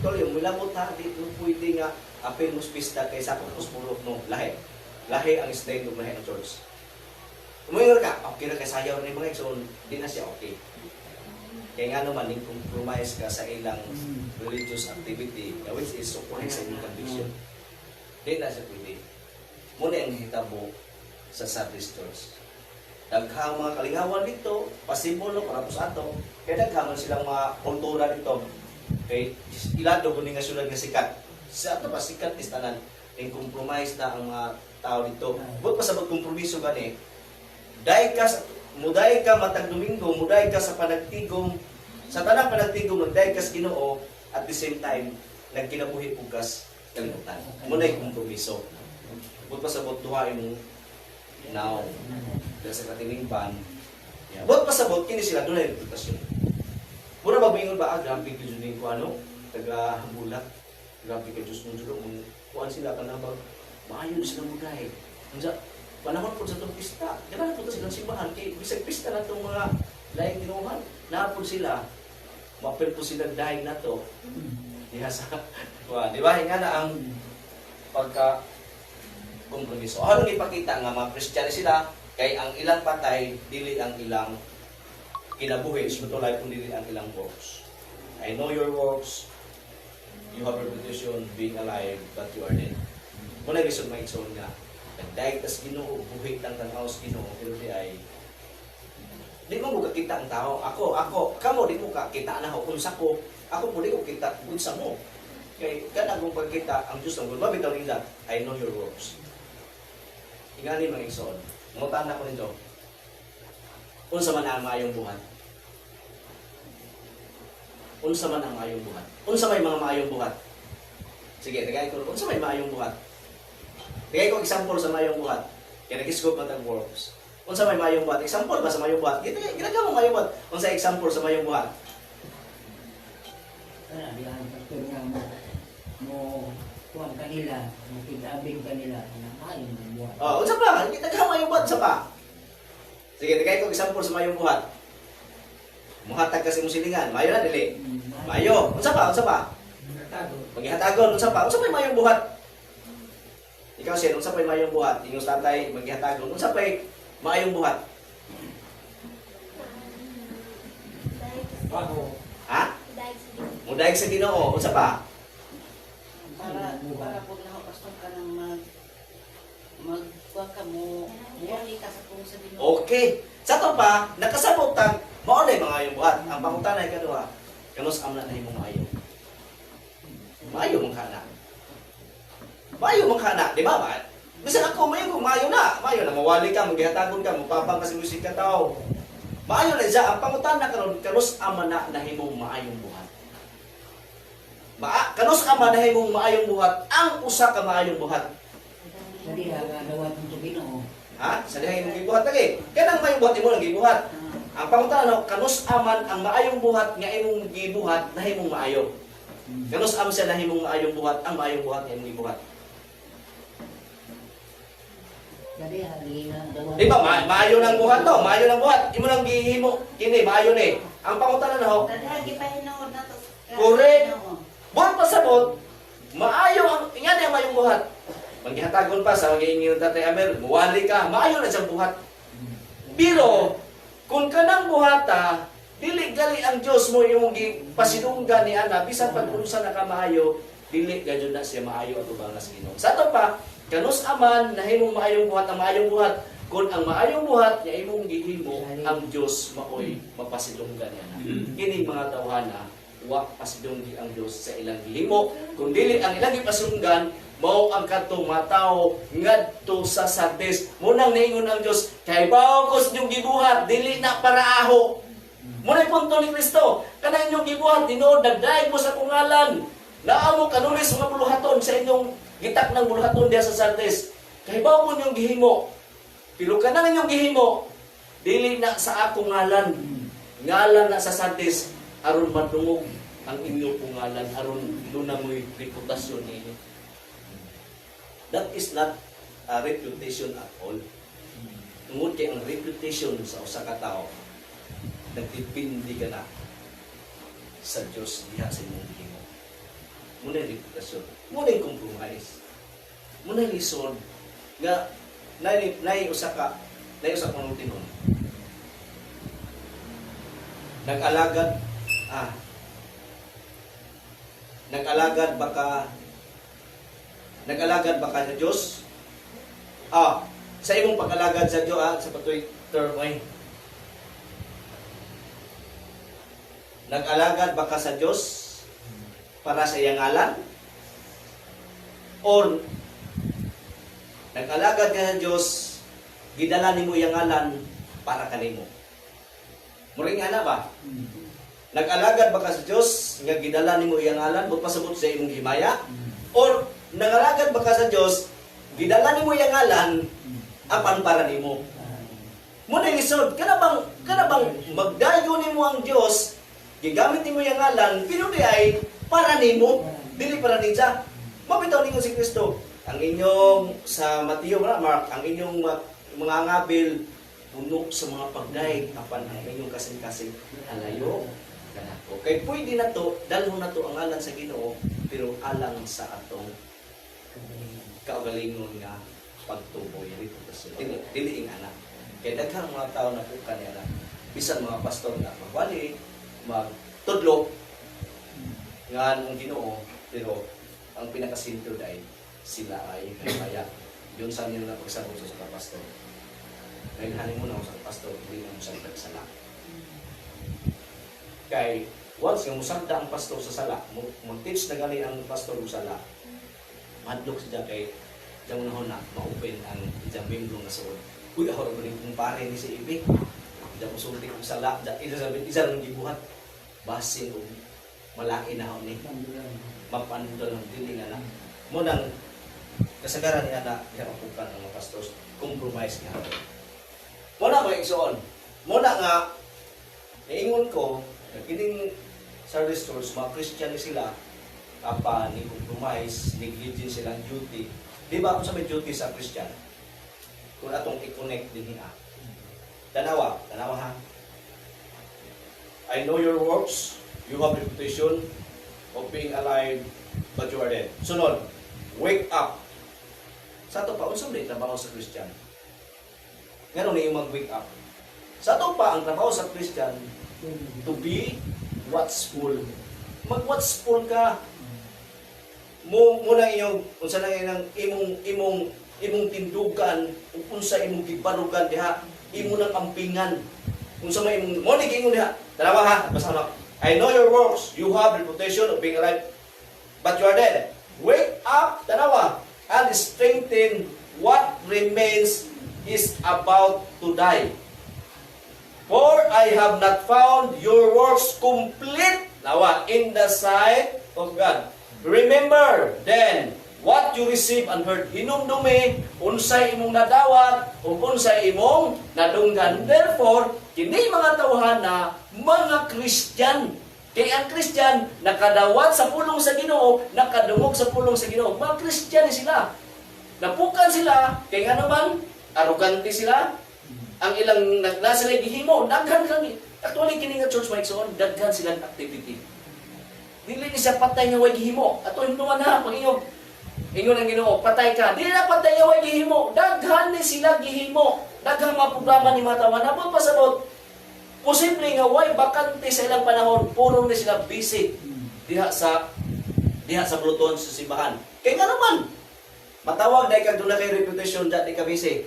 Ito yung milabot ha, di mo pwede nga apel mo pista kay sa puspuro no, lahi. Lahi ang style ng lahi ng church. Umayor ka, okay na kay sayaw ni mga so di na siya okay. Kaya nga naman, yung compromise ka sa ilang religious activity, which is support sa inyong conviction. Hindi na siya pwede. Muna ang hitabo sa Sardis Church. Daghang mga kalingawan dito, pasimbolo para po sa ato, kaya daghaman silang mga kultura dito. Kaya ilado ko nga sulat nga sikat. Sa ato pa sikat is tanan, yung compromise na ang mga tao dito. Buot pa sa magkompromiso gani, muday ka matag Domingo, muday ka sa panagtigom, sa tanang panagtigom, nagday ka sa Ginoo, at the same time, nagkinabuhi pugas kalimutan. Muna'y kompromiso. Bukod pa sa duhain mo, now, dahil sa katilingban, bukod pa sa kini sila, doon na reputasyon. Muna babingon ba, grabe ka dyan ko ano, taga-hambulat, grabe ka Diyos mong duro, kuhaan sila ka na ba, maayon sila muday. Panahon po sa itong pista. Kaya po ito silang simbahan. Kaya bisag pista na itong mga laing tinuhan. Napod sila. Mapil po sila dahil na ito. Diba sa... Di ba? Nga na ang pagka-kompromiso. Anong ipakita nga mga Kristiyani sila? Kaya ang ilang patay, dili ang ilang kinabuhi. Sumutulay kung dili ang ilang works. I know your works. You have a reputation being alive, but you are dead. Muna yung isang maigsoon nga. Dahil tas Ginoo, buhit lang tanaw sa Ginoo, pero di mo kakita ang tao. Ako, kamo di mo kakita na ako, unsa ko, ako po di ko kita, unsa mo. Kaya kanang kung pagkita, ang Diyos ng Lord, mabitaw nila, I know your works. Ingani mga igsoon, ngutan ako nito, unsa man ang maayong buhat. Unsa man ang maayong buhat. Unsa may mga maayong buhat. Sige, tagay ko, unsa may maayong buhat. Bigay ko example sa mayong buhat. Kaya nag-scope na works. Unsa may mayong buhat? Example ba sa mayong buhat? Ginagawa mo mayong buhat. Unsa example sa mayong buhat? Bilang pastor nga mo kuwan kanila, mo pinabing kanila, na Ayun ang buwan. Oh, unsa pa? Nagha mayong buhat sa pa. Sige, tigay ko example sa mayong buhat. Muhatag kasi mo silingan, mayo na dili. Mayo, unsa pa? Unsa pa? Maghihatagon, unsa pa? Unsa pa mayong buhat? Ikaw siya, unsa pa mayong buhat? Inyong tatay maghihatagon, unsa pa mayong buhat? Bago. Ha? Mudayeg sa Ginoo, unsa pa? Para po na pastor ka nang magkuha ka mo, muwali ka sa kung sa Ginoo. Okay. Sa to pa, nakasabot tag mao na mga yung buhat. Ang pangutanay kaduha, kanus amna na imong maayo. Maayo man kana. Maayo man kana, di ba ba? Bisan ako mayo kung maayo na mawali ka, magihatagon ka, mapapang kasi musik ka tao. Maayo na siya, ang pangutana karon kanus amana na himong maayong buhat. Kanus ama na himong maayong buhat, ang usa ka maayong buhat. Dali hagawat ng Ginoo. Ha? Sa diha imong gibuhat lagi. Kanang maayong buhat imo lang gibuhat. Ang pangutana kanus aman ang maayong buhat nga imong gibuhat na himong maayo. Kanus am siya na himong maayong buhat, ang maayong buhat nga imong gibuhat. Dali hagawat. Di ba? Maayo ng buhat to, maayo ng buhat. Imo lang gihimo kini, maayo ni. Ang pangutana na ho, Dadagi pa hinood na to. Correct. buhat pasabot, maayo ang ingani ang maayong buhat. Maghihatagon pa sa magiingin ng Tatay Amel, muwali ka, maayo na siyang buhat. Pero, kung kanang buhata, dili gali ang Dios mo yung pasidunggan ni ana bisan pag unsa na ka maayo, dili gadyo na siya maayo ato ba nga sa Ginoo. Sa ato pa, kanus aman nahimong maayong buhat ang maayong buhat. Kung ang maayong buhat nga imong gihimo, ang Dios maoy mapasidunggan niya. Kini mga tawhana, wa pasidunggi ang Dios sa ilang gihimo. Kung dili ang ilang gipasidunggan, mao ang kadtong matawo ngadto sa Sardes. Munang niingon ang Dios, kay bawo ko sa inyong gibuhat, dili na para aho. Muna'y punto ni Kristo, kanang inyong gibuhat, tinuod nagdaig mo sa kungalan. Naamo kanulis mga buluhaton sa inyong gitak ng buluhaton diya sa Sardes. Kay bawo ko inyong gihimo. Pero kanang inyong gihimo, dili na sa akong ngalan. Ngalan na sa Sardes, aron madungog ang inyong pungalan, aron lunamoy reputasyon ninyo. That is not a reputation at all. Tungod kay ang reputation sa usa ka tawo, nagdepende ka na sa Dios diha sa imong gihimo. Muna yung reputasyon, muna yung compromise, muna yung lisod, nga nay usa ka tinon. Nag-alagad ba ka sa Diyos? Sa imong pag-alagad sa Diyos, sa patuloy term ay, nag-alagad ba ka sa Diyos para sa iyang ngalan? Or, nag-alagad ka sa Diyos, gidala nimo iyang ngalan para kanimo? Muring ana ba? Nag-alagad ba ka sa Diyos, nga gidala nimo iyang ngalan, pasabot sa imong himaya? Or, nag-alagad ba ka sa Diyos, gidala nimo iyang ngalan, apan para nimo? Muna lisod, kana bang magdayo nimo ang Diyos, gigamit nimo iyang ngalan, pero di ay para nimo, dili para ninja. Mabitaw ninyo si Kristo. Ang inyong, sa Mateo, Mark, ang inyong mga ngabil, puno sa mga pagdaig, apan ang inyong kasing-kasing alayo. Okay, pwede na to, dalho na to ang ngalan sa Ginoo, pero alang sa atong kaugalingon nga pagtuboy reputasyon. Dili ing anak. Kaya daghang mga tao na po kanila, bisan mga pastor na magwali, magtudlo nga ang Ginoo, pero ang pinakasinto ay sila ay kaya. Yun sa nila na pagsabot sa pastor. Ngayon hanin mo na sa pastor, hindi na mo sa sala. Kay once yung musagda ang pastor sa sala, mag-teach na gali ang pastor sa sala, madlok siya kay yung nahon na ma-open ang isang membro na suod. Uy, ako rin kung pare ni si Ibi. Diyan mo sulti kong sala, isa lang gibuhat. Basin o malaki na ako ni. Mapandol ng dili nga na. Munang kasagaran niya na hirapukan ang mga pastors, compromise nga. Muna mo iksoon. Muna nga, niingon ko, kining service church, mga Christian sila, ni compromise, negligent silang duty, Di ba kung sa may duty sa Christian? Kung atong i-connect din niya. Tanawa ha. I know your works. You have reputation of being alive, but you are dead. Sunod, wake up. Sa ito pa, unsang may trabaho sa Christian? Ngayon na yung mag-wake up. Sa ito pa, ang trabaho sa Christian, to be watchful. Mag-watchful ka. Muna inyong, unsa na imong tindugan, unsa imong gibarugan diha, imo nang ampingan. Unsa may imong mo ni ingon diha. Dalawa ha, basta I know your works. You have reputation of being alive, but you are dead. Wake up, dalawa, and strengthen what remains is about to die. For I have not found your works complete, nawa, in the sight of God. Remember then what you receive and heard. Hinumdumi, unsay imong nadawat, o unsay imong nadunggan. Therefore, kini mga tawhan na mga Christian. Kaya ang Christian, nakadawat sa pulong sa Ginoo, nakadungog sa pulong sa Ginoo. Mga Christian sila. Napukan sila, kaya nga naman, arrogante sila. Ang ilang nasa gihimo, daghan lang. Actually, kini nga church maigsoon, daghan silang activity. Dili ni siya patay nga way gihimo. Ato hinuman ha, pag ingon ang Ginoo, patay ka. Dili na patay nga way gihimo. Daghan ni sila gihimo. Daghang mga programa ni mga tawa. Napang pasabot, posible nga way bakante sa ilang panahon, puro na sila busy diha sa buluton sa simbahan. Kaya nga naman, matawag dahil kang doon na kay reputation dahil ka busy.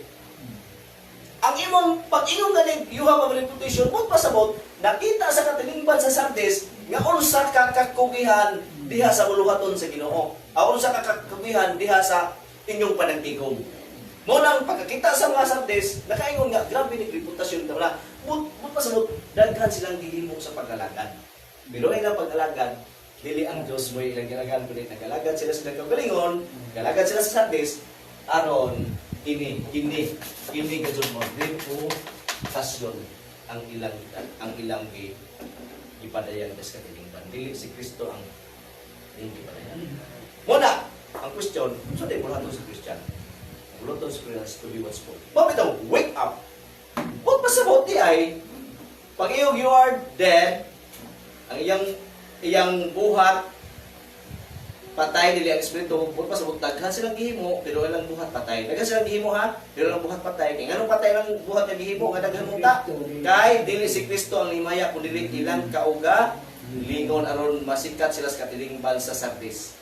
Ang pag-ingong galing, you have a reputation, mo pasabot, nakita sa katilingban sa Sardis, nga unsa ka kakugihan diha sa uluhaton sa Ginoo. Unsa ka kakugihan diha sa inyong panagtigom. Mo nang pagkakita sa mga Sardis, nakaingon nga, grabe ni reputasyon ka wala. Mo pasabot, daghan silang gihimo sa pag-alagad. Pero ilang pag-alagad, dili ang Diyos mo ilang ginagad, kulit nag-alagad sila sa nagkagalingon, galagad sila sa Sardis, aron, ini gadyon mo, reputasyon ang ilang ipadayan des katilingban. Dili si Kristo ang ipadayan. Muna, ang question, so di mula sa Christian. Mula sa Christian to be watchful. Bitaw, wake up. Huwag pasabot ay, pag you are dead, ang iyang buhat, patay dili ang espiritu, huwag pasabot, daghan silang gihimo, pero ilang buhat patay. Daghan silang gihimo ha, pero ilang buhat patay. Kaya anong patay lang buhat ng gihimo, nga daghan munta. Kay dili si Kristo ang limaya, kung dili ilang kauga, lingon aron masikat sila sa katilingban sa Sardis.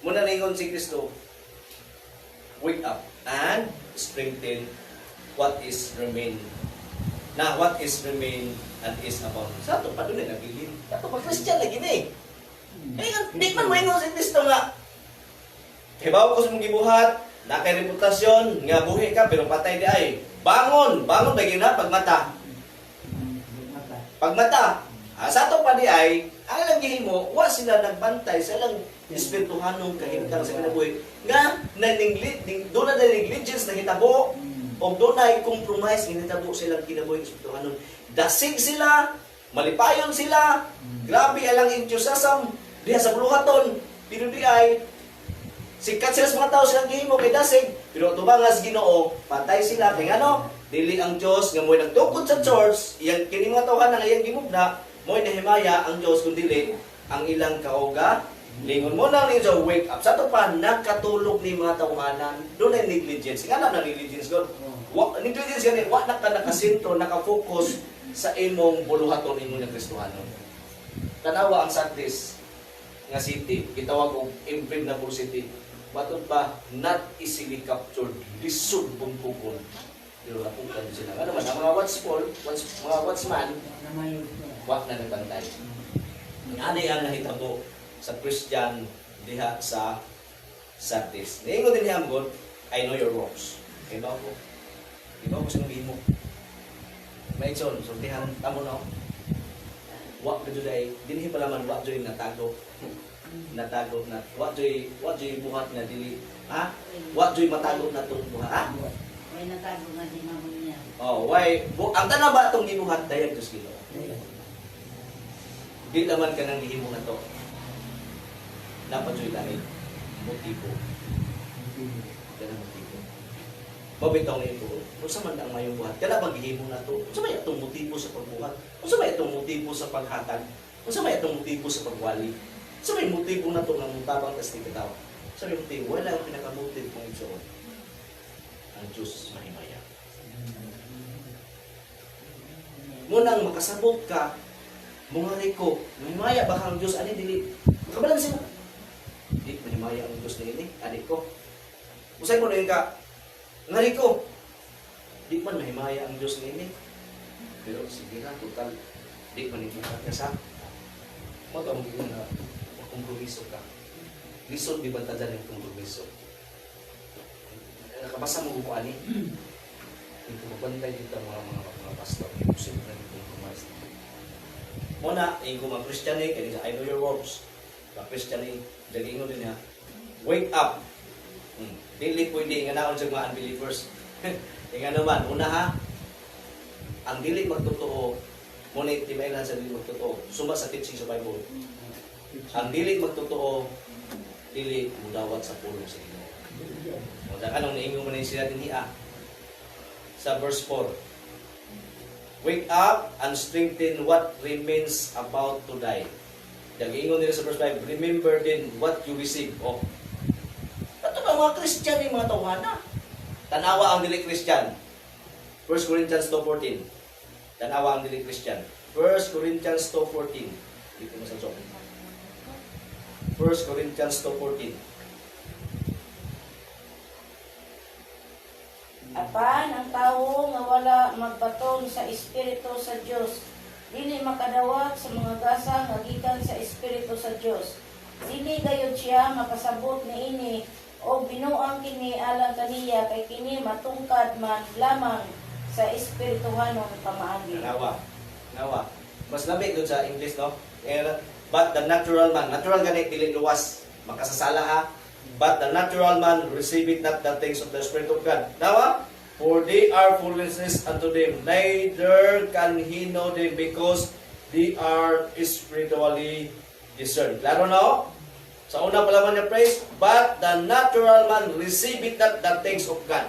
Muna ningon si Kristo, wake up and strengthen what is remain. What is remain and is about. Sa ito pa doon ay nabilin. Ito pa Christian lagi na eh. Di man maingon si Kristo nga. Hibaw ko sa mong gibuhat, nakay reputasyon, nga buhi ka pero patay di ay. Bangon lagi na pagmata. Pagmata. Sa ito pa di ay, ang ilang gihimo, wa sila nagbantay sa ilang espirituhanong kahimtang sa kinabuhi. Nga, doon na negligence na hitabo, o doon na compromise, hinitabo silang kinabuhi espirituhanon. Dasig sila, malipayon sila, grabe alang enthusiasm, diha sa buluhaton, pero di ay, sikat sila sa mga tao silang gihimo kay dasig, pero tubangas Ginoo, patay sila, kaya ano, dili ang Diyos, nga mo'y nagtukod sa church, iyang kini mga tawhan na iyang gimugna, mo'y nahimaya ang Diyos, kung dili, ang ilang kauga, lingon mo na rin sa wake up. Sa ito pa, nakatulog ni mga tawanan, doon ay negligence. Nga na negligence doon. Negligence yan, wala ka nakasinto, nakafocus sa imong buluhaton imong ng Kristohanon. Tanawa ang Sardis nga city, kitawag og impregnable city. Matod ba, not easily captured, lisod bungkukon. Pero napukan sila. Ano man, ang mga watchman, wak na nagbantay. Ano yan nahitabo sa Christian diha sa Sardis. Niingon din niya God, I know your works. Ibaw ko sa mo. Maigson, sortihan, tamo na. Wak ka juday, dinhi pala man wak juday natago na, wak juday buhat na dili. Ha? Wak juday matago na itong buhat. Ha? May natago nga din naman niya. Ang tanan ba itong gibuhat, dayag Diyos Ginoo. Di naman ka nang gihimo na to. dapat joy lang motibo. Ganang motibo. Mabitaw na ito. Kung sa man ang mayong buhat, kaya maghihimo na ito. Kung sa may itong motibo sa pagbuhat, kung sa may itong motibo sa paghatag, kung sa may itong motibo sa pagwali, kung sa may motibo na ito ng mutabang tas ni kataw. Sa may motibo, wala ang pinakamotibo kong igsoon. Ang Diyos mahimaya. Munang makasabot ka, mga riko, mahimaya baka ang Diyos, ani dili. Kabalang siya. Di, mahimaya ang Diyos na ini, adik ko. Usay mo na yun ka, ngari ko, di man mahimaya ang Diyos na ini. Pero sige na, total, di man ibukat ka sa matawag yun na kompromiso ka. Lisod di banta dyan yung kompromiso. Nakabasa mo ko ani. Hindi mabantay dito mga pastor. Imposible na yung compromise. Muna, yung kung mag-Christian kaya I know your works. Mag-Christian daging mo din ha. Wake up. Dili pwede nga naon sa mga unbelievers. Nga naman, una ha, ang dili magtotoo, muna itimailan sa dili magtotoo, suma sa teaching sa Bible. Ang dili magtotoo, dili mudawat sa pulong sa Ginoo. O kanong niingon man sila dinhi sa verse 4. Wake up and strengthen what remains about to die. Dagingon nila sa verse 5, remember then what you receive. Oh, mga Christian yung mga tawhana. Tanawa ang dili Christian. 1 Corinthians 2:14. Tanawa ang dili Christian. 1 Corinthians 2:14. Dito mo sa 1 Corinthians 2:14. Apan ang tawo nga wala magbaton sa espiritu sa Dios, dili makadawat sa mga gasa nga gikan sa espiritu sa Dios. Dili gayud siya makasabot niini o binuang kini alang kaniya kay kini matungkad man lamang sa espirituhanong pamaagi. Nawa. Mas lamig doon sa English, no? But the natural man, natural ganit dili luwas, makasasala ha. But the natural man receiveth not the things of the Spirit of God. Nawa? For they are foolishness unto them, neither can he know them because they are spiritually discerned. Klaro no? Sa una pa naman niya praise, but the natural man receiveth not the things of God.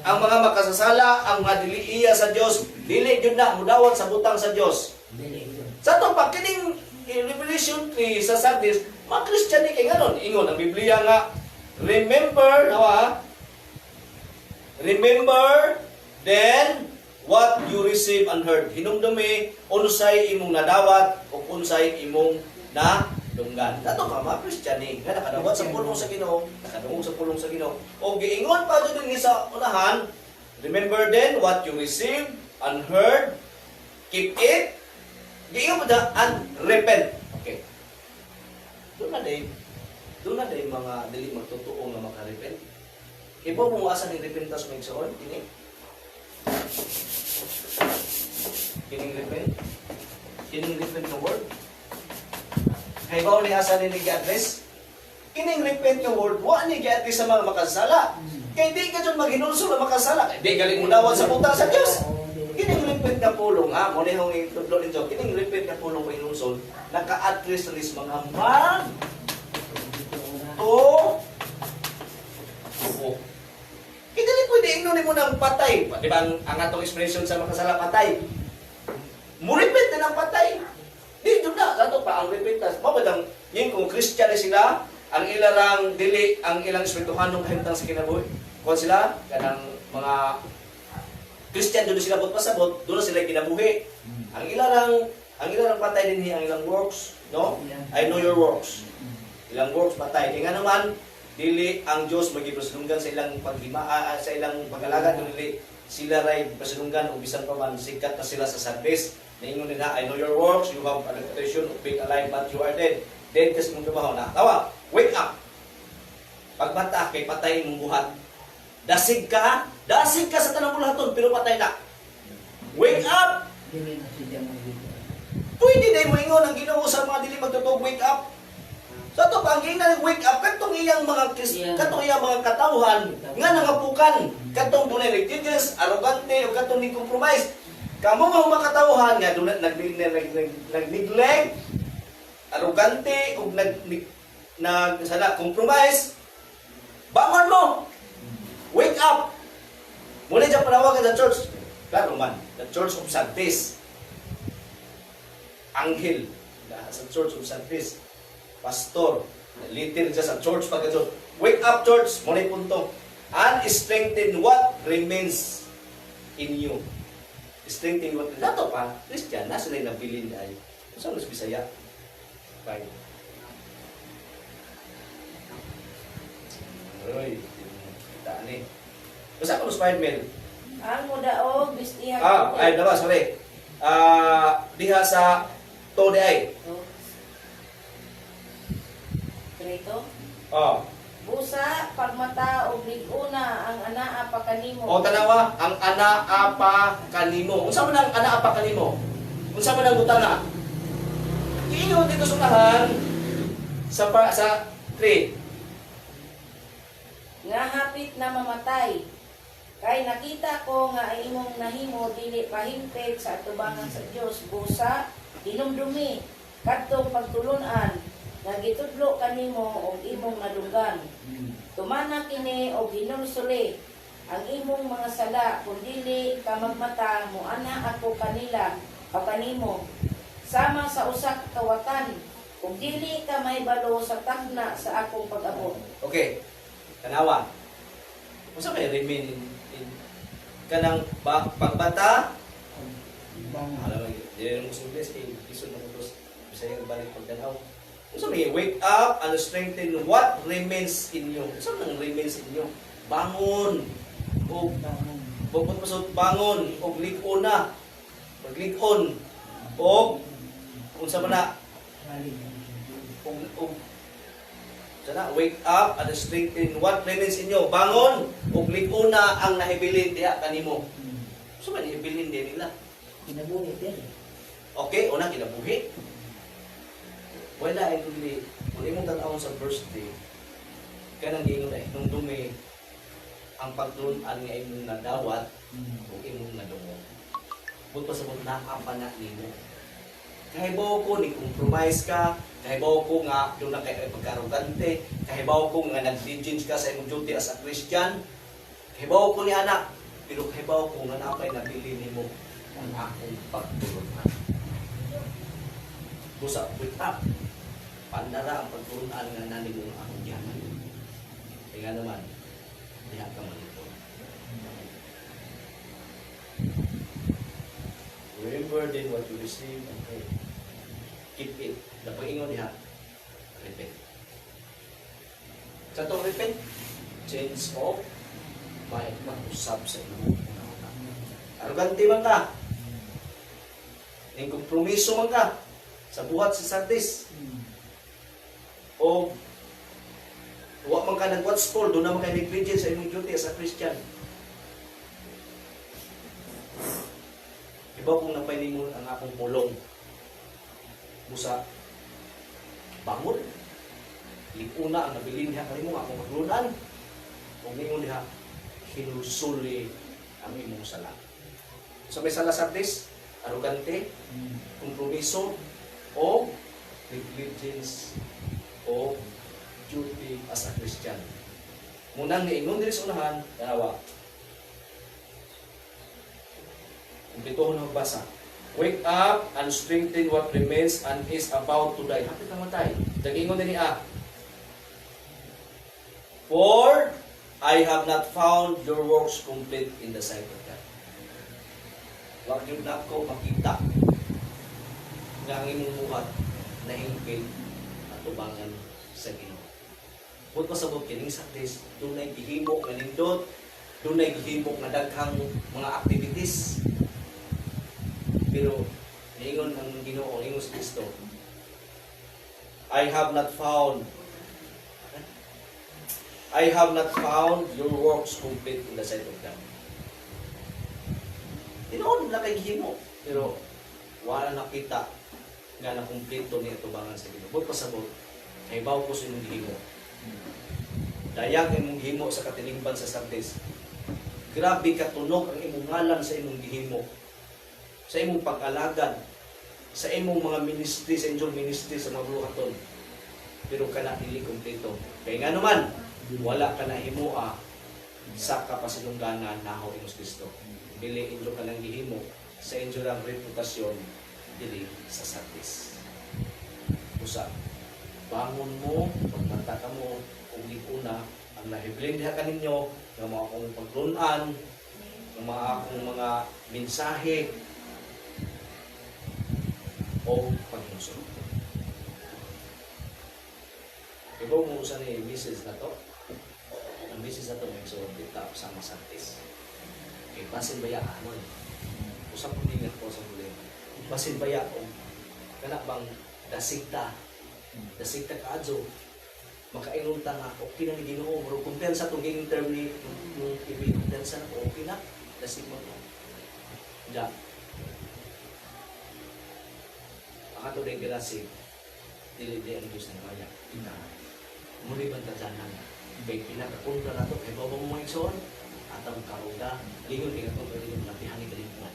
Ang mga makasasala, ang mga dili-iya sa Dios, dili gyud na mudawat sa butang sa Dios. Sa to pa kining Revelation 3 sa Sardis, mga Christian ni kay nganon, ingon ang Biblia nga, remember, nawa, remember then what you receive and heard. Hinumdumi unsay imong nadawat o unsay imong na dunggan. Dato ka mga Christian nga nakadawat sa pulong sa Ginoo, nakadungog sa pulong sa Ginoo. O giingon pa jud ni sa unahan, remember then what you received and heard, keep it. Giingon pa and repent. Okay. Doon na day mga dili magtotoo nga makarepent. Ibo mo asa ning repentance mo igsoon kini? Kining repent? Kining repent nga word? Kay ba ni asa ni gi-address? Kining repent nga word, wa ni gi-address sa mga makasala. Kay di ka jud maghinulsol na makasala. Kay di galing mo dawat sa butang sa Dios. Kining repent nga pulong ha, mo ni hong itudlo ninyo. Kining repent nga pulong may hinulsol, naka-address ris mga man. Oo. Kaya dili pwede ignorin mo ng patay. Di ba ang atong expression sa makasala patay? Murepent na ng patay. Di doon na. Ato pa ang repentance. Mabadang yun kung Christian sila, ang ilarang dili, ang ilang espirituhanong kahintang sa kinabuhi. Kung sila, kanang mga Christian doon sila pasabot, doon sila kinabuhi. Ang ilarang patay din ang ilang works. No? I know your works. Ilang works patay. Kaya nga naman, dili ang Dios magipasulungan sa ilang sa ilang pag-alaga, dili sila ray pasulungan o bisan pa man sikat na sila sa Sardis. Naingon nila, I know your works, you have a reputation of being alive but you are dead. Dead kasi mong trabaho na. Tawa, wake up. Pagbata kay patay mong buhat. Dasig ka sa tanang bulaton pero patay na. Wake up. Pwede din mo ingon ang Ginoo sa mga dili magtutog wake up. So ito pa, ang ginang wake up, katong iyang mga katong iyang mga katawhan, nga nangapukan, katong dunay religious, arrogante, o katong ni compromise. Kamo mga katawhan nga, nag-neglect, arrogante ug sana compromise, bangon mo. Wake up. Muna dyan panawagan sa church. Klaro man, the Church of Sardis. Anghel sa Church of Sardis. Pastor, leader dyan sa church pagkatod. Wake up, church. Muna yung punto. And strengthen what remains in you. Strengthen what remains. Dato pa, Christian, nasa na yung nabilin ay. Saan mas Bisaya? Fine. Aroy, kita ni. Basta ko spied mail. Ang mudaog bistihan Ay, naman, sorry. Diha sa Tode ay. Krito. Oh. Busa pagmata og liguna ang anaa pa kanimo. O tanawa, ang anaa pa kanimo. Unsa man ang anaa pa kanimo? Unsa man ang butana? Iingon dito sa unahan sa 3. Nga hapit na mamatay. Kay nakita ko nga ang imong nahimo dili pahimpit sa atubangan sa Dios. Busa hinumdumi kadtong pagtulunan nga gitudlo kanimo og imong nadunggan. Tumana kini og hinulsuli ang imong mga sala kun dili ka magmata mo ana ako kanila pakanimo sama sa usa ka kawatan kung dili ka mahibalo sa tagna sa akong pag-abot. Okay. Tanawa. Unsa may remain in kanang pagbata? Alam mo, dili mo sa English kay isod na kutos Bisaya balik pagdanaw. Unsa may wake up and strengthen what remains in you. Unsa nang remains in you? Bangon. O bukod pasod bangon og lig-on na. Paglig-on. O unsa man na sana wake up and strengthen what remains in you. Bangon ug lig-on na ang nahibilin diha kanimo. So man ibilin din nila. Kinabuhi din. Okay, una kinabuhi. Wala ay kundi kung imong tan-awon sa birthday kanang giingon ay nung dumi ang pagtulunan nga imong nadawat ug imong nadungo. Buto sa na apa na nimo. Kahibaw ko ni compromise ka, kahibaw ko nga doon na kay pagkarugante, kahibaw ko nga nag-diligence ka sa imong duty as a Christian, kahibaw ko ni anak, pero kahibaw ko nga napay nabili nimo ang akong pagtulunan. Busa, wake up. Pandara ang pagtulunan nga nani mo ang akong yaman. Kaya naman, diha ka malipon. Remember then what you receive and pray. Keep it. Dapat ingon diha. Repent. Sa itong repent, change of mind. Mag-usap sa imo. Arugante man ka. Ning kompromiso man ka sa buhat sa Sardis. O wa man ka nag-watchful, doon naman ka negligent sa imong duty as a Christian. Iba kung napay nimo ang akong pulong. Busa, bangon. Liguna ang nabilin diha kanimo nga akong maglunan. Kung ningon diha, hinusuli ang imong sala. So may sala Sardis, arugante, kompromiso, o negligence, o duty as a Christian. Munang niingon diri sa unahan, dalawa. Kumpleto na magbasa. Wake up and strengthen what remains and is about to die. Hapit na matay. Dagingon din niya. For I have not found your works complete in the sight of God. Wag yun na ko makita nga ang imong buhat na hingpil at tubangan sa Ginoo. Buot pasabot kining Sardis, dunay gihimo nga nindot, dunay gihimo nga daghang mga activities. Pero niingon ang Ginoo, ingon si Kristo, I have not found your works complete in the sight of God. Tinoon na kay gihimo, pero wala nakita nga na kumpleto niya tubangan sa Ginoo. Buot pasabot, kay bawo ko sa imong gihimo. Dayag imong gihimo sa katilingban sa Sardis. Grabe katunog ang imong ngalan sa imong gihimo. Sa imong pag-alagad sa imong mga ministry, sa inyong ministry sa mga buhaton. Pero kana dili kumpleto. Kaya nga naman, wala ka na himua sa kapasidungganan naho ni Kristo. Dili inyo ka nang gihimo sa inyo lang reputasyon dili sa Sardis. Usa, bangon mo, pagmanta ka mo, kung una, ang nahiblin diha kaninyo, ng mga akong paglunan, ng mga akong mga mensahe, o pagmusunod. Ibaw mo sa ni message na to. Ang message na to may susunod dito sa Sardis. Okay, basin baya mo. Usap ko din ko sa muli. Basin baya o kana bang dasigta kaadyo makaingon ta nga okay na ni Ginoo pero kumpiyansa tong ging term ni yung ibig kumpiyansa na okay na dasig mo ja akato din grasig dili ang Diyos na kaya kita muli ba tajanan kay pinakapunta na to kay babo mo igsoon atang karuga lingon kay ato pwede yung lapihan ni kalimpuan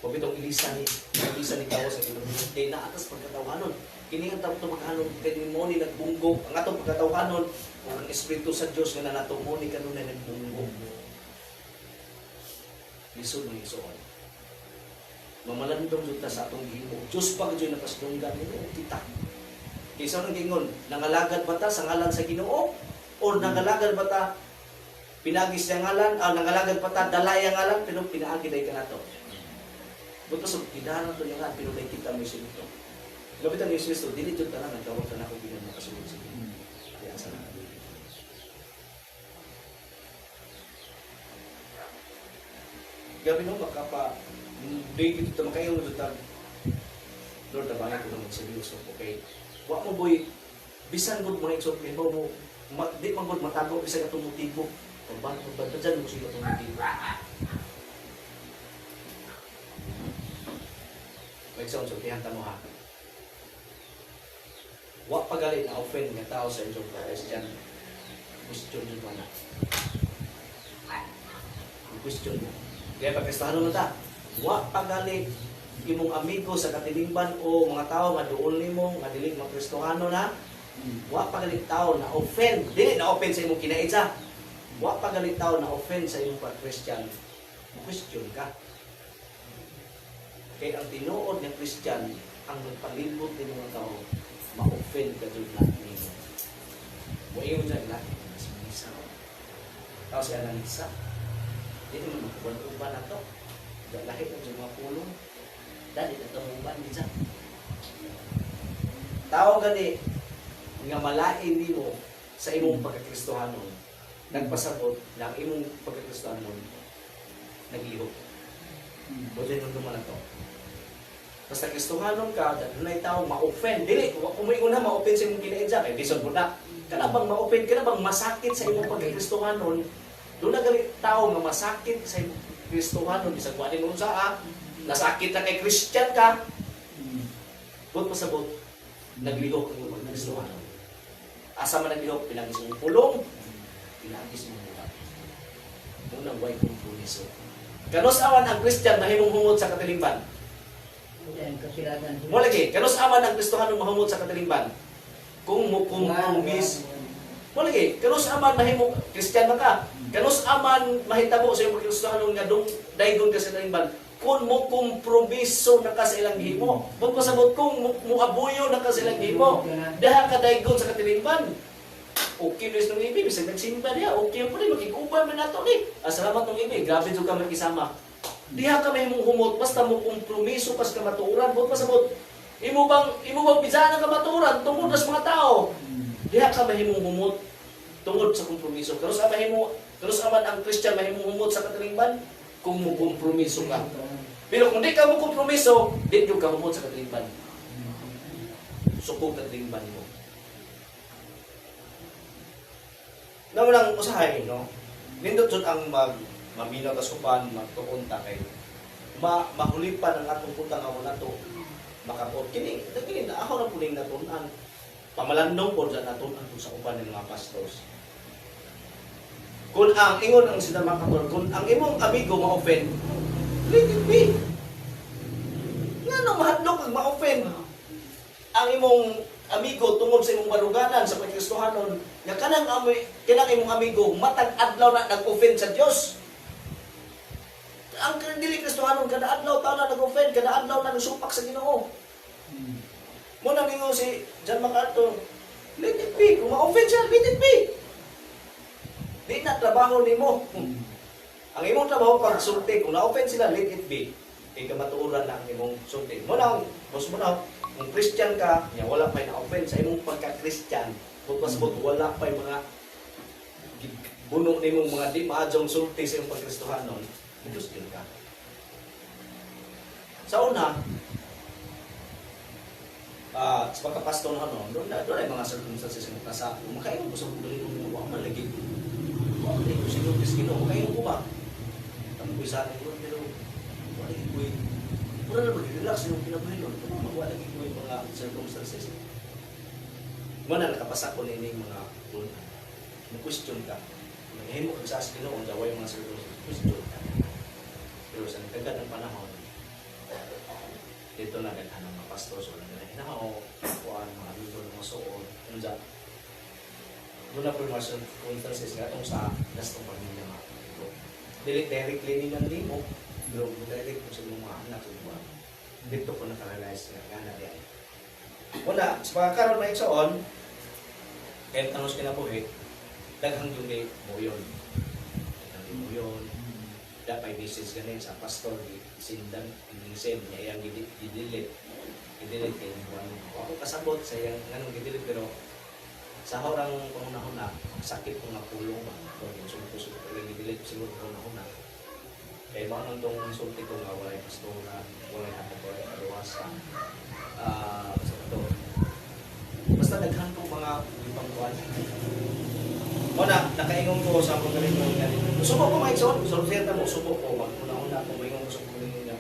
kung itong ilisa ni kawo sa kinunod kay naatas pagkatawanon kini ang tawag tumakanon kay mo ni nagbunggog ang atong pagkatawanon kung ang Espiritu sa Dios nga nanatong mo ni kanunay nagbunggog lisod ni igsoon mamalandong ta sa atong gihimo Dios pa gyud napasdunggan nimo kita kaysa nang gingon nangalagad ba ta sa ngalan sa Ginoo o nangalagad ba ta pinagis sa ngalan nangalagad ba ta dalaya ngalan pero pinaagi day kanato buto sa kidahan to nga pero day kita may sinto gabitan ni Jesus dili jud tanan nagtawag ka na ko binan makasulod sa kaya sa gabi no makapa David ito makayo mo ito Lord, tabangan ko naman seryoso. Okay? Wa mo boy, bisan good mga eksot, may mo, di man good matago, bisan itong motibo. Pagbanto dyan mo sila itong motibo. May eksot, so tihanta mo ha. Wa pagalit na offend nga tao sa inyong Christian. Question yun mo na. Question mo. Kaya pagkastahan mo ta. Wa pagalit imong amigo sa katilingban o mga tao nga duol nimo nga dili makristohano na wa pagalit tao na offend dili na offend sa imong kinaitsa wa pagalit tao na offend sa imong pag-Christian question ka kay ang tinuod ng Christian ang nagpalibot din mga tao ma-offend ka jud na nimo mo ingon dyan na isa tao siya nang isa dili mo makuha na to lahit ng mga pulong dali na tumuban din tao gani nga malain nimo sa imong pagkakristohanon nagpasabot na ang imong pagkakristohanon naglihok buti nung naman na to basta kristohanon ka na tao ma-offend dili kung may una ma-offend sa imong kinaidya kay bison mo na kana bang ma-offend kana bang masakit sa imong pagkakristohanon doon na gali tao nga masakit sa imong kristohanon bisag wa din unsa nasakit na kay Christian ka, buot pasabot, naglihok ang mga kristohanon. Asa man naglihok, pinagis mong pulong, pinagis mong mula. Unang way kompromiso. Kanos awan ang Christian mahimong humot sa katilingban? Mo lagi, kanos awan ang kristohanon mahumot sa katilingban? Kung mo kompromis. Mo lagi, kanos aman mahimong Christian man ka? Kanos aman mahitabo sa imong kristohanon nga dong daygon ka sa katilingban? Kung mo kompromiso na ka sa ilang gihimo. Kung pasabot kung muabuyo na ka sa ilang gihimo. Daha ka daygon sa katilingban. Okay na itong ibig. Bisag nagsimba niya. Okay po rin. Makikuban man nato ni. Salamat ng ibig. Grabe doon ka makisama. Diha ka may mong humot. Basta mo kompromiso kas ka matuuran. Kung pasabot. Imo bang bisaan ka matuuran. Tungod sa mga tao. Diha ka may mong humot. Tungod sa kompromiso. Karos aman ang Christian may mong humot sa katilingban. Kung mo kompromiso ka. Pero kung di ka mo kompromiso, di ka humot sa katilingban. Sukog katilingban mo. Namulang usahay, no? Nindot dyan ang maminaw kasupan, magtukunta kay mahulipan ang atong punta nga wala to makapot. Kini na ako na puling natunan. Pamalandong po dyan natunan po sa upan ng mga pastors. Kung ang ingon ang sila makapot, kung ang imong amigo ma-offend, let it be. Nga no, kang ma-offend ang imong amigo tungod sa imong baruganan sa pagkristohanon, nga kanang imong amigo matag adlaw na nag-offend sa Dios. Ang dili kristohanon kada adlaw taon na nag-offend, kada adlaw na nagsupak sa Ginoo. Mo nang ingon si John MacArthur, let it be. Kung ma-offend siya, let it be. Di na trabaho nimo. Ang imong trabaho pagsulti, kung na-offend sila, let it be. Kaya kamatuoran na ang imong sulti. Mo na, boss mo na, kung Christian ka, ya wala pa na-offend sa imong pagka-Christian. Bukas-but, wala pa mga bunong nimong mga di maadjong sulti sa imong pagkristohanon, Christian ka. Sa una, sa pagkapastor na doon ay mga circumstances ng kasa. Makain ko sa pagdali ng mga malagi. Wala ko siguro Ginoo, makain ko ba? Ang ko sa akin ko, pero wala ko eh. Wala na mag-relax yung pinabuhin nun. Wala ko yung mga circumstances. Muna nakapasa ko na yung mga question ka. Nagahin mo kang sa akin Ginoo, ang daway mga circumstances. Question ka. Pero sa nagkagad ng panahon, dito na ganahan ng mga pastor, so naganahin kuhaan, mga amigo ng mga suon, ano dyan. Doon na po yung mga circumstances nga itong sa gastong pamilya mga amigo. Directly nilang limo, pero direct po sa mga anak sa mga. Dito po nakarealize nga gana diyan. Una, sa pagkakaroon na iksoon, kahit tanos kinabuhi, daghang yung day mo yun. Daghang yung mo yun. Dapat message ganin sa pastor, sindan, inisin, niya yung gidilit. Gidilit kayo ako kasabot sa yung ganong gidilit, pero sa horang pangunahuna, sakit ko nga pulong ba? Kung sumpuso ko lang gidilit, siguro pangunahuna. Kaya mga nang itong sulti ko nga, walay pastora, walay walay kaluwasa. Basta ito. Basta naghan ko mga ibang buwan. Una, nakaingong ko sa mga galing mo nga dito. Subok ko mga ikson, soroseta mo, subok ko. Una-una kung may ingong gusto ko rin niya.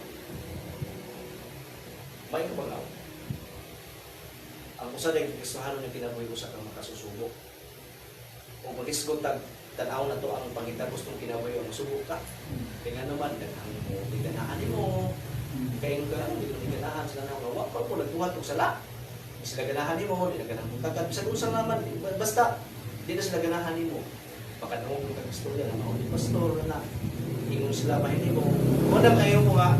May ko ba nga? Ang usa dahil kristohanon yung kinabuhi ko sa kang makasusubok. Kung mag-isgot tanaw na to ang pangita gustong kinabuhi ang subok ka. Kaya naman, ang mo, diganahan mo. Kaya yung karang, diganahan sila na wawak pa po, nagtuhat kong sala. Sila ganahan mo, dinaganahan mo kakad. Bisa kung saan naman, basta, di na sila ganahan mo. Baka na mo kang istorya na mauli pastor na ingon sila mahini mo. Wala kayo mo nga,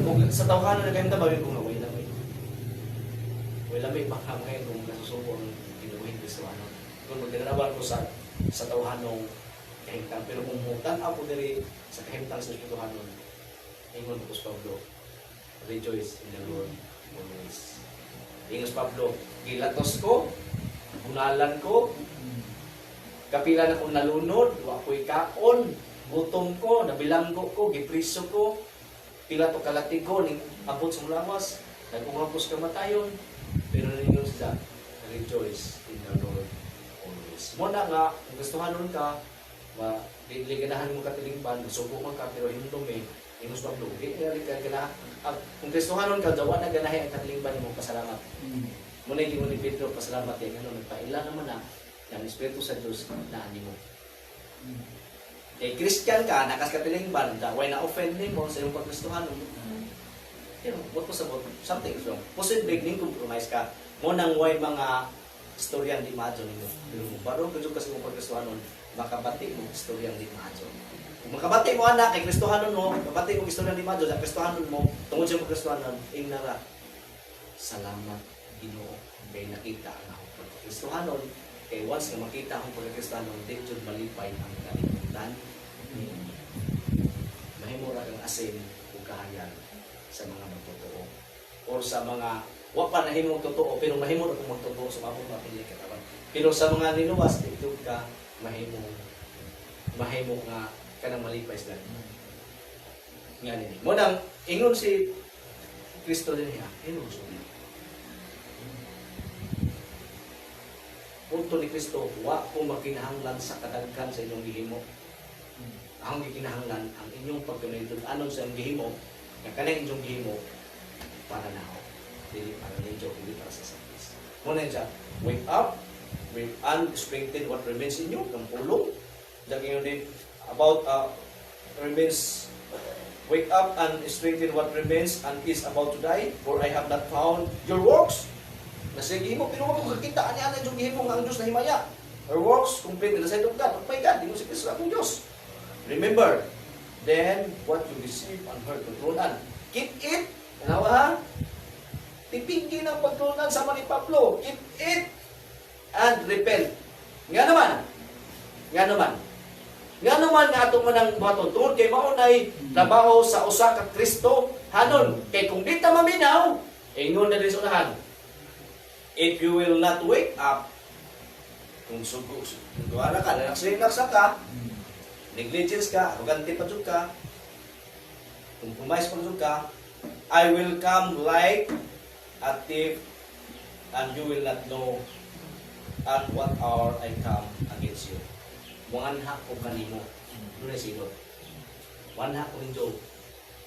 kung sa tawhanan na kayong tabawin ko nga, way lamay. Way lamay baka ngayon kung nasusubo ang pinuhin ko sa ano. Kung magdanawan ko sa tawhanong kahintang. Pero kung mutan ako diri sa kahintang sa tawhanon, ingon ko sa Pablo, rejoice in the Lord always. Ingon sa Pablo, gilatos ko, bunalan ko, kapila na kong nalunod, wako'y kaon, gutom ko, nabilanggo ko, gipriso ko, pila to kalatigo, ning abot sa mulawas, nag-umapos kamatayon, pero ninyo sila, rejoice in the Lord always. Muna nga, kung gustuhanon ka, liganahan mo katilingban, subo mo ka, pero hindumi, ingus Pablo, kung gustuhanon ka, dawa na ganahin ang katilingban mo, pasalamat. Muna hindi mo ni Pedro, pasalamat yan, nagpaila naman na, ang Espiritu sa Diyos na animo. Christian ka, nakas katilingban, why na-offend mo sa iyong pagkristohanon? What was about? Something is wrong. Posible, ning compromise ka. Mo nang way mga istoryan di maadyo nimo. Pero kung baro ka sa iyong pagkristohanon, makabati mo istoryan di maadyo. Kung makabati mo anak kay kristohanon mo, makabati mo istoryan di maadyo sa kristohanon mo, tungod sa pagkristohanon, ingnara. Salamat, Ginoo, kay nakita ang pagkristohanon. Kaya once na makita akong pagkakristanon, di dyan malipay ang kalimutan. Mahimura kang asin o kahayan sa mga magtotoo. O sa mga, wak pa nahimong totoo, pero mahimura kung magtotoo sa mga mapili katawan. Pero sa mga niluwas, dito ka, mahimong nga ka nang malipay sila. Nga nini. Munang, ingon si Kristo din niya, ingon siya. Punto ni Kristo, wa ko makinahanglan sa kadaghan sa inyong gihimo. Ang gikinahanglan ang inyong pagkanindot anon sa inyong gihimo, nga kanang inyong gihimo para na ako. Dili para ninyo, dili para sa sakis. Muna siya, wake up, with unrestricted what remains in you, kang pulong. Diyan kayo din, about remains Wake up and strengthen what remains and is about to die, for I have not found your works. Nasige mo, pero wag mo kakita, ano yung gihimo nga ang Diyos na himaya. Our works, complete in the sight of God. Oh my God, di mo si Kristo akong Diyos. Remember, then what you receive and heard pagtulunan. Keep it, ano ha? Tipigin ang pagtulunan sa ni Pablo. Keep it and repent. Nga naman nga atong manang buhaton tungod kay mao nay trabaho sa usa ka Kristo hanon kay kung di ta maminaw ingon na din sa unahan. If you will not wake up, kung suguara ka, naksa ka, negligence ka, arrogante pa jud ka, compromise pa jud ka, I will come like a thief, and you will not know at what hour I come against you. Muanha ko kanimo. Doon ay silot. Muanha ko ninyo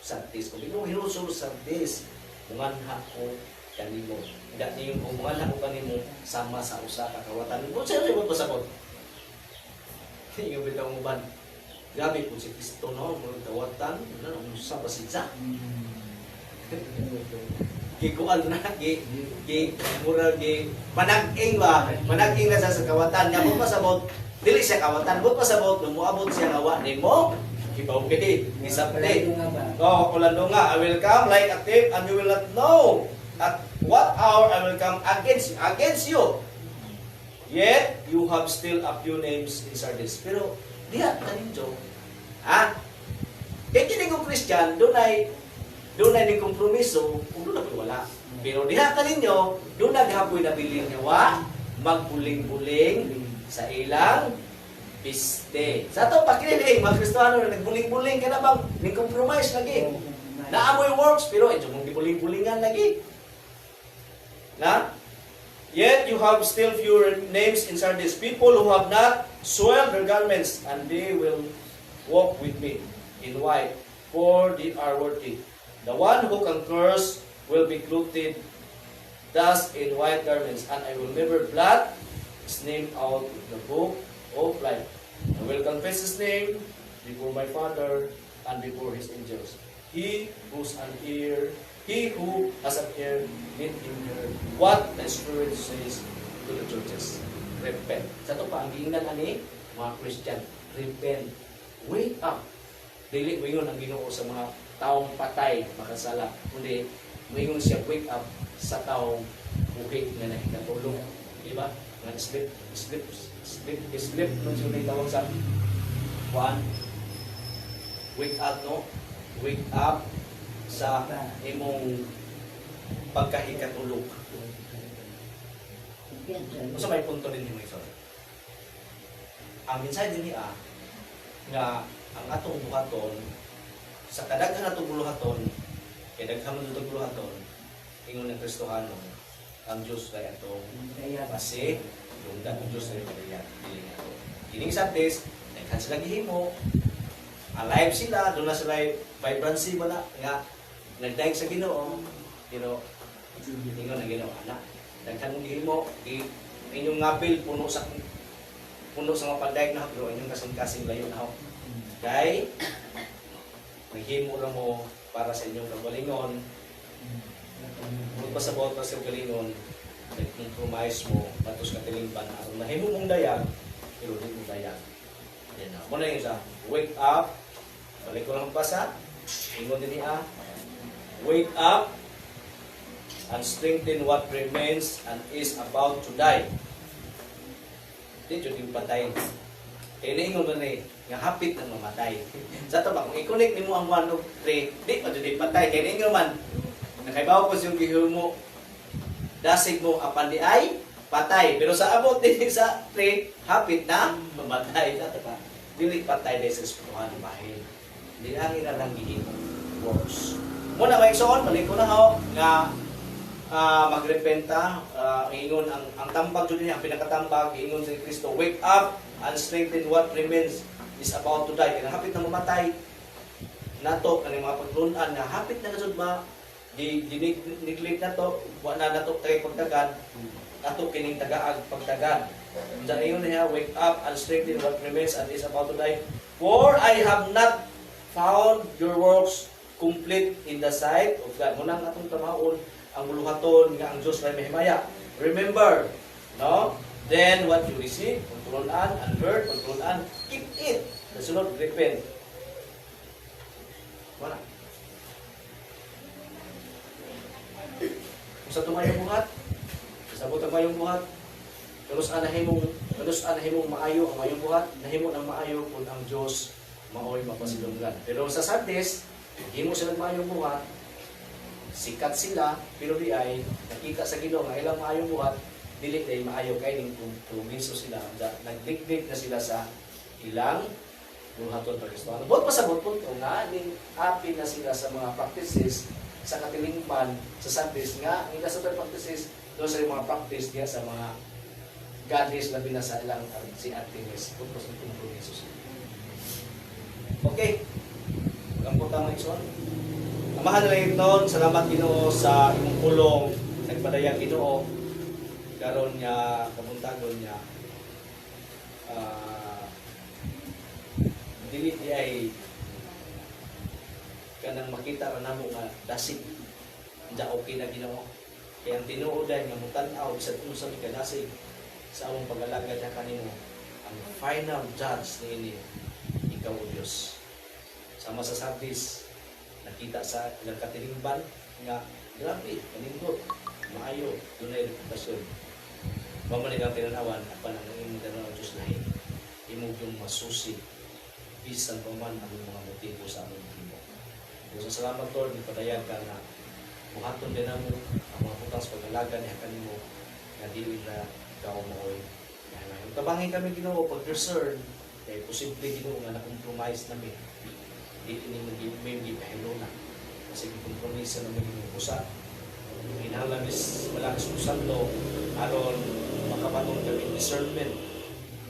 sa tis. Kung hinusul sa tis, muanha ko kanimo. Dati yung kumuha ko kanimo sama sa usa ka kawatan. Kung sa'yo rin mo pasabot. Hindi nga bitaw mo ban. Grabe po si Kristo no, mga kawatan. Ano sa pasidsa? Gikuan na, manag-ing ba? Manag-ing na sa kawatan. Nga mo pasabot, dili siya kawatan. Bot pasabot, nung muabot siya awa ni mo. Ibaw-gay, isapte. Oh, kulando nga, I will come like a thief and you will not know at what hour I will come against you. Yet, you have still a few names in Sardis. Pero, diya, taninjo. Ha? Kaya kini kong Christian, doon ay ni kompromiso, kung doon na wala. Pero diha taninyo, doon naghapoy na biling niya, magbuling-buling sa ilang piste. Sa ito, pakililing, mga Kristiyano na nagbuling-buling ka na bang, ni compromise lagi. Naamoy works, pero ito mong gibuling-bulingan lagi. Na? Yet you have still fewer names in Sardis, people who have not soiled their garments, and they will walk with me in white, for they are worthy. The one who conquers will be clothed thus in white garments, and I will never blot his name out of the book of life. I will confess his name before my Father and before his angels. He who has an ear, let him hear what the Spirit says to the churches. Repent. Sa ito pa, ang giingnan ani, mga Christian, repent. Wake up. Dili mo yun ang Ginoo sa mga taong patay, makasala. Kundi, mo yun siya wake up sa taong buhay na nakikatulong. Diba? Nga sleep, nung siya tawag sa one, wake up, no? Wake up sa imong pagkahikatulog. Sa may punto din mo iso. Ang mensahe din niya nga ang atong buhaton sa kadaghan atong buhaton kay daghan man atong buhaton ingon ng Kristohano ang Dios kay atong base yung datong Dios kay padayag dili ato. Kining Sabtes daghan sila gihimo alive sila, doon na sila vibrancy mo na nga nagdaig sa Ginoo, ingon na Ginoo ana daghan mong gihimo inyong ngapil puno sa mga pandaig na pero inyong kasing-kasing layo na ho. Kay maghimo ra mo para sa inyong kagalingon. Kung pasabot pa sa kagalingon, nag-compromise mo patos ka tilingban aron mahimo mong dayag pero di mo dayag. Yan na. Muna yung isa, wake up. Balik ko lang pasa. Ingon din niya, wake up and strengthen what remains and is about to die. Di yun yung patay. Kaya naingon mo na nga hapit na mamatay. Sa ito ba, kung i-connect ni mo ang 1 of 3, di pa dyan patay. Kaya naingon man, nakaibaw ko yung gihul mo, dasig mo apan di ay patay. Pero sa abot din sa 3, hapit na mamatay. Sa ito ba, dili patay dahil sa espirituhan ng bahin. Di lang lang gihim works. Muna may iksoon, balik ko na ho, nga magrepenta, ingon ang tambag dyan niya, ang pinakatambag, ingon sa Kristo, wake up and strengthen what remains is about to die. Kaya hapit na mamatay, nato, kaning mga paglunan, na hapit na nasod ba, di-neglect na to, wala na to tayo pagtagad, nato kining tagaag pagtagad. Diyan ingon niya, wake up and strengthen what remains and is about to die. For I have not found your works complete in the sight of God. Munang atong tamaon ang buluhaton nga ang Dios ay mahimaya. Remember, no? Then what you receive, pagtulunan, and heard, pagtulunan, keep it. Nasunod, repent. Wala. Kung sa tumayong buhat, kasabot ang mayong buhat, kanus anahimong maayo ang mayong buhat, nahimo ng maayo kung ang Diyos maoy mapasilunggan. Pero sa Sundays, himo sila maayong buhat, sikat sila, pero di ay nakita sa Ginoo nga ilang maayong buhat, dili day maayo kay ning tumiso sila, nagdikdik na sila sa ilang buhaton pa Kristo. Buot pasabot po nga ning api na sila sa mga practices sa katilingban sa Sundays nga ang ila sa practices doon sa mga practice niya sa mga godless labi na sa ilang si Artemis pagpos ng kompromiso. Okay. Kampot ang ison. Amahan na lang noon, salamat Ginoo sa imong pulong, nagpadayag Ginoo karon niya kabuntagon niya. Dili di ay kanang makita ra namo nga dasig da okay na Ginoo. Kaya ang tinuod ay nga mutan-aw sa unsa mi kadasig sa among pag-alagad na kanimo. Ang final judge niini ikaw o Diyos. Sama sa Sardis, nakita sa ilang katilingban nga grabe, kanindot, maayo, dunay reputasyon. Mamalik ang tinanawan, apan ang imong tinanawan Diyos na imong yung masusi, bisan pa man ang mga motibo sa among motibo. So, salamat Lord, ipadayan ka na buhaton din mo ang mga putang sa pag-alaga niya kanimo na dili na ikaw mooy. Tabangin kami Ginoo pag concern kay posible Ginoo nga na-compromise namin. Dili ni may gipahilo na. Kasi compromise na maging usa. Hinahanglan is malakas ng santo aron makabaton kami discernment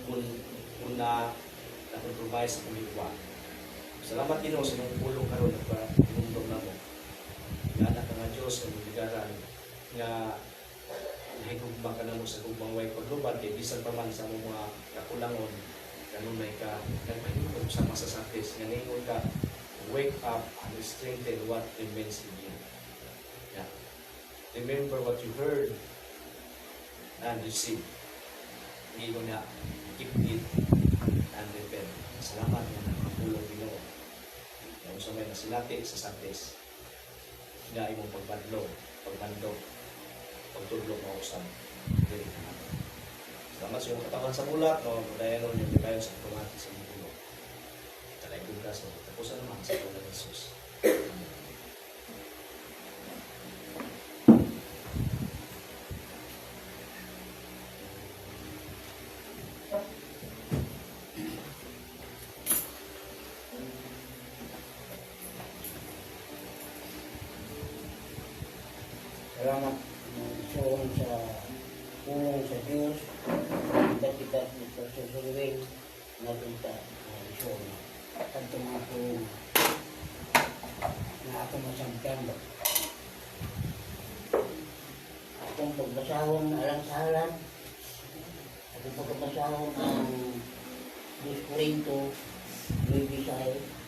kung na-compromise kami ba. Salamat Ginoo sa imong pulong karon at pinundong namo. Nga anak nga Diyos ang bigaran nga nahigugma ka namo sa gugmang way pagluban kay bisan pa man sa mga kakulangon kanunay ka nagpahigugma sa masasakis nga ningon ka wake up and strengthen what remains in you. Yeah. Remember what you heard and received. Ningon na keep it and repent. Salamat nga nakapulong Ginoo. Kung sa may nasilati sa Sundays nga imong pagbandlog, pagtulog mo usap. Salamat sa iyong katawan sa bulat, o dayan nun yung kayo sa tumati sa mga tulog. Talay bukas, tapos naman sa tulog ng Jesus. Salamat soon sa pulong sa Diyos. Kita dito sa susuruin na kita na isoon. At itong mga pulong na ako masampian ba. Atong pagbasahon alang sahalan. Atong pagbasahon ang 2 Corinto 9:6.